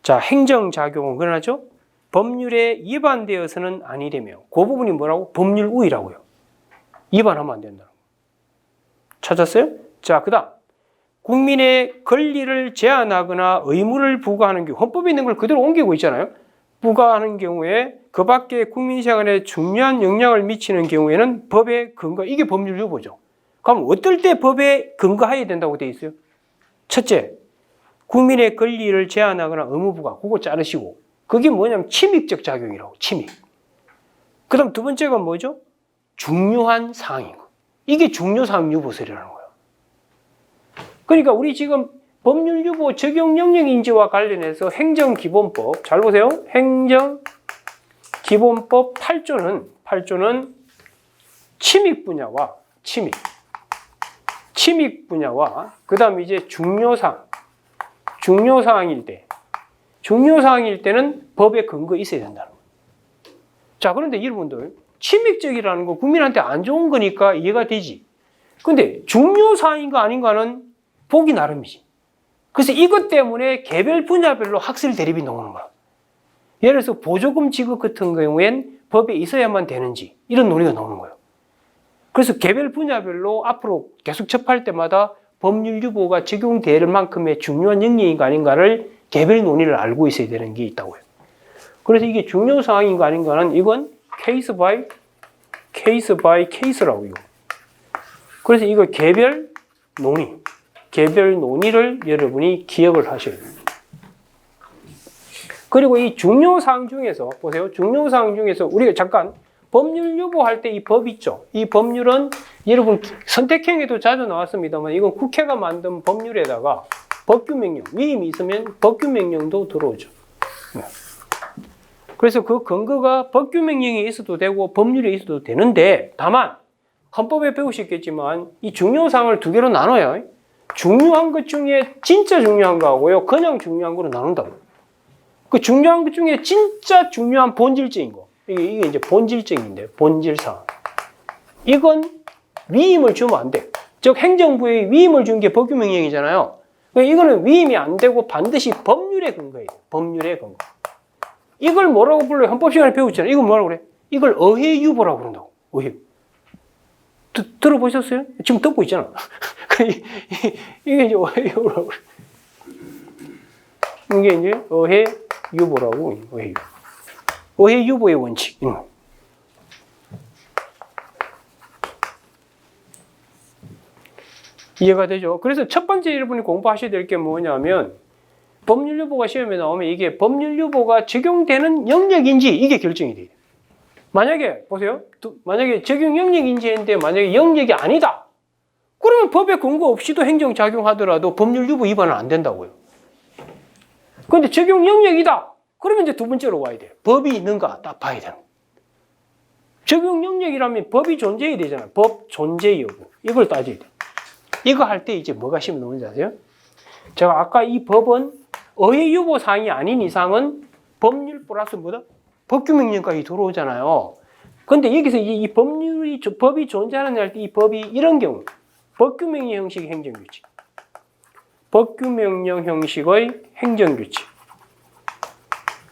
자, 행정작용은 그러나죠? 법률에 위반되어서는 아니되며 그 부분이 뭐라고? 법률 우위라고요. 위반하면 안 된다. 찾았어요? 자, 그 다음 국민의 권리를 제한하거나 의무를 부과하는 경우 헌법에 있는 걸 그대로 옮기고 있잖아요. 부과하는 경우에 그 밖에 국민 생활에 중요한 영향을 미치는 경우에는 법의 근거, 이게 법률 유보죠. 그럼 어떨 때 법에 근거해야 된다고 되어 있어요? 첫째, 국민의 권리를 제한하거나 의무 부과, 그거 자르시고 그게 뭐냐면 침익적 작용이라고, 침익. 그 다음 두 번째가 뭐죠? 중요한 사항인 거. 이게 중요사항 유보설이라는 거예요. 그러니까 우리 지금 법률 유보 적용 영역 인지와 관련해서 행정기본법, 잘 보세요. 행정기본법 8조는 침익 분야와 침익 분야와 그 다음 이제 중요사항일 때는 법에 근거 있어야 된다는 거예요. 자, 그런데 여러분들 침익적이라는 거 국민한테 안 좋은 거니까 이해가 되지. 근데 중요사항인가 아닌가는 보기 나름이지. 그래서 이것 때문에 개별 분야별로 학술 대립이 나오는 거야. 예를 들어서 보조금 지급 같은 경우엔 법에 있어야만 되는지 이런 논의가 나오는 거예요. 그래서 개별 분야별로 앞으로 계속 접할 때마다 법률 유보가 적용될 만큼의 중요한 영역인가 아닌가를 개별 논의를 알고 있어야 되는 게 있다고요. 그래서 이게 중요 사항인가 아닌가는 이건 케이스 바이 케이스라고 이거. 그래서 이거 개별 논의를 여러분이 기억을 하셔야 돼요. 그리고 이 중요사항 중에서 보세요. 중요사항 중에서 우리가 잠깐 법률 유보할 때 이 법 있죠. 이 법률은 여러분 선택행위도 자주 나왔습니다만 이건 국회가 만든 법률에다가 법규명령, 위임이 있으면 법규명령도 들어오죠. 그래서 그 근거가 법규명령이 있어도 되고 법률에 있어도 되는데 다만 헌법에 배우셨겠지만 이 중요사항을 두 개로 나눠요. 중요한 것 중에 진짜 중요한 거하고요. 그냥 중요한 거로 나눈다고. 그 중요한 것 중에 진짜 중요한 본질적인 거. 이게 이제 본질적인데, 본질사항. 이건 위임을 주면 안 돼. 즉, 행정부에 위임을 준 게 법규명령이잖아요. 이거는 위임이 안 되고 반드시 법률에 근거해야 돼. 법률에 근거. 이걸 뭐라고 불러요? 헌법 시간에 배웠잖아요. 이걸 뭐라고 그래? 이걸 어해유보라고 그런다고. 어해. 들어보셨어요? 지금 듣고 있잖아. 이게 이제 어해유보라고 그래. 이게 이제 어해유보라고. 어해유보. 어해유보의 원칙. 이해가 되죠? 그래서 첫 번째 여러분이 공부하셔야 될 게 뭐냐면 법률유보가 시험에 나오면 이게 법률유보가 적용되는 영역인지 이게 결정이 돼요. 만약에 보세요. 만약에 적용 영역인지 했는데 만약에 영역이 아니다. 그러면 법에 근거 없이도 행정작용하더라도 법률유보 위반은 안 된다고요. 그런데 적용 영역이다. 그러면 이제 두 번째로 와야 돼요. 법이 있는가 딱 봐야 돼요. 적용 영역이라면 법이 존재해야 되잖아요. 법 존재 여부. 이걸 따져야 돼요. 이거 할 때 이제 뭐가 시험에 나오는지 아세요? 제가 아까 이 법은 어해유보 사항이 아닌 이상은 법률 플러스 뭐다? 법규명령까지 들어오잖아요. 근데 여기서 이 법이 존재하는 할 때 이 법이 이런 경우 법규명령 형식의 행정규칙, 법규명령 형식의 행정규칙,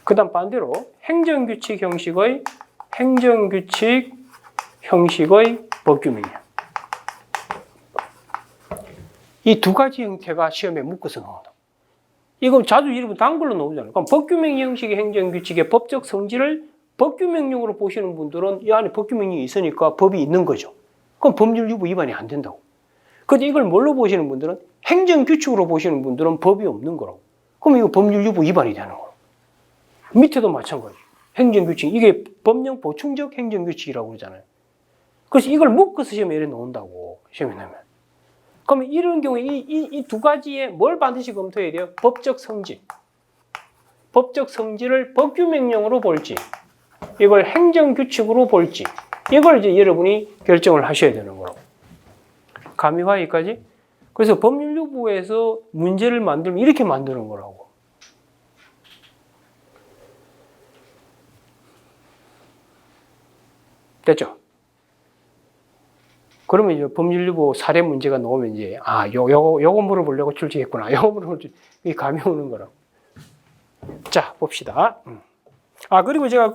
그 다음 반대로 행정규칙 형식의 법규명령. 이 두 가지 형태가 시험에 묶어서 나온다. 이거 자주 여러분 단글로 나오잖아요. 그럼 법규명령 형식의 행정규칙의 법적 성질을 법규명령으로 보시는 분들은 이 안에 법규명령이 있으니까 법이 있는 거죠. 그럼 법률유보 위반이 안 된다고. 근데 이걸 뭘로 보시는 분들은 행정규칙으로 보시는 분들은 법이 없는 거라고. 그럼 이거 법률유보 위반이 되는 거라고. 밑에도 마찬가지. 행정규칙. 이게 법령 보충적 행정규칙이라고 그러잖아요. 그래서 이걸 묶어서 시험에 이래 나온다고. 시험에 나면. 그러면 이런 경우에 이 두 가지에 뭘 반드시 검토해야 돼요? 법적 성질. 법적 성질을 법규명령으로 볼지, 이걸 행정규칙으로 볼지, 이걸 이제 여러분이 결정을 하셔야 되는 거라고. 감이 와, 여기까지? 그래서 법률유보에서 문제를 만들면 이렇게 만드는 거라고. 됐죠? 그러면 이제 법률유보 사례 문제가 나오면 이제, 요거 물어보려고 출제했구나. 요거 물어보려고 이게 감이 오는 거라고. 자, 봅시다. 그리고 제가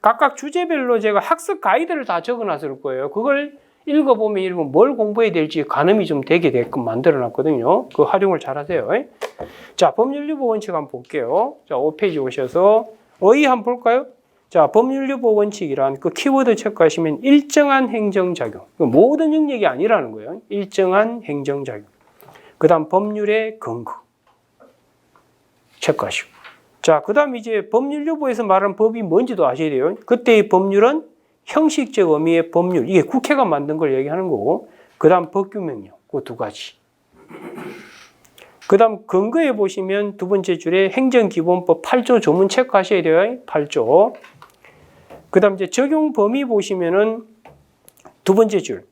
각각 주제별로 제가 학습 가이드를 다 적어 놨을 거예요. 그걸 읽어보면 여러분 뭘 공부해야 될지 가늠이 좀 되게 되게끔 만들어 놨거든요. 그 활용을 잘 하세요. 자, 법률유보 원칙 한번 볼게요. 자, 5페이지 오셔서 어휘 한번 볼까요? 자, 법률유보 원칙이란 그 키워드 체크하시면 일정한 행정작용. 모든 영역이 아니라는 거예요. 일정한 행정작용. 그 다음 법률의 근거. 체크하시고. 자, 그 다음 이제 법률유보에서 말하는 법이 뭔지도 아셔야 돼요. 그때의 법률은 형식적 의미의 법률. 이게 국회가 만든 걸 얘기하는 거고. 그 다음 법규명령. 그 두 가지. 그 다음 근거에 보시면 두 번째 줄에 행정기본법 8조 조문 체크하셔야 돼요. 8조. 그 다음 이제 적용 범위 보시면은 두 번째 줄.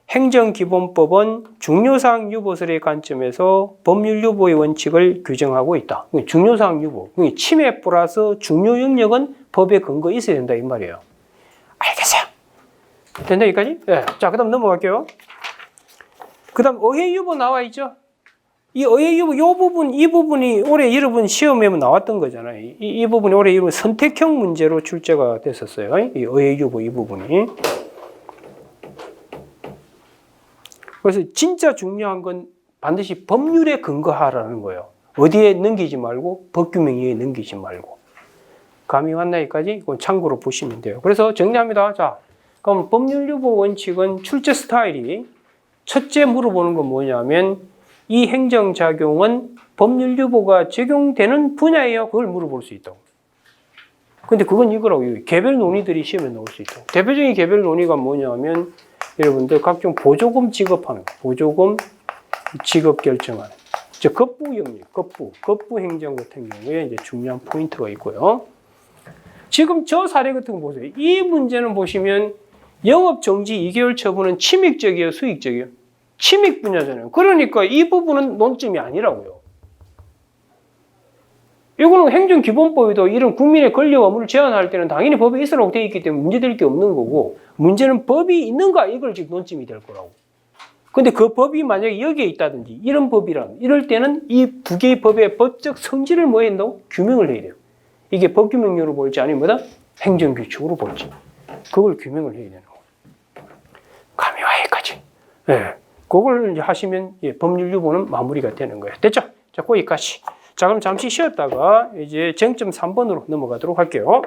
행정기본법은 중요사항 유보설의 관점에서 법률유보의 원칙을 규정하고 있다. 중요사항 유보. 침해 플러스 중요 영역은 법에 근거 있어야 된다. 이 말이에요. 알겠어요? 된다, 여기까지? 네. 자, 그 다음 넘어갈게요. 그 다음 어해유보 나와 있죠? 이 어해유보, 이 부분이 올해 여러분 시험에 나왔던 거잖아요. 이 부분이 올해 여러분 선택형 문제로 출제가 됐었어요. 이 어해유보 이 부분이. 그래서 진짜 중요한 건 반드시 법률에 근거하라는 거예요. 어디에 넘기지 말고 법규명령에 넘기지 말고. 감이 왔나 여기까지? 이건 참고로 보시면 돼요. 그래서 정리합니다. 자, 그럼 법률유보 원칙은 출제 스타일이 첫째 물어보는 건 뭐냐면 이 행정작용은 법률유보가 적용되는 분야예요. 그걸 물어볼 수 있다고. 근데 그건 이거라고. 개별 논의들이 시험에 나올 수 있다고. 대표적인 개별 논의가 뭐냐면 여러분들 각종 보조금 지급하는 거. 보조금 지급 결정하는. 즉 급부 영역, 급부 행정 같은 경우에 이제 중요한 포인트가 있고요. 지금 저 사례 같은 거 보세요. 이 문제는 보시면 영업 정지 2개월 처분은 침익적이에요, 수익적이에요? 침익 분야잖아요. 그러니까 이 부분은 논점이 아니라고요. 이거는 행정기본법에도 이런 국민의 권리와 의무를 제한할 때는 당연히 법에 있으라고 되어 있기 때문에 문제될 게 없는 거고, 문제는 법이 있는가 이걸 지금 논점이 될 거라고. 근데 그 법이 만약에 여기에 있다든지 이런 법이라면 이럴 때는 이 두 개의 법의 법적 성질을 뭐 해야 된다고? 규명을 해야 돼요. 이게 법규명령으로 볼지 아니면 뭐다? 행정규칙으로 볼지. 그걸 규명을 해야 되는 거예요. 감이 와 여기까지. 네. 그걸 이제 하시면 법률유보는 마무리가 되는 거예요. 됐죠? 자, 거기까지. 자, 그럼 잠시 쉬었다가 이제 쟁점 3번으로 넘어가도록 할게요.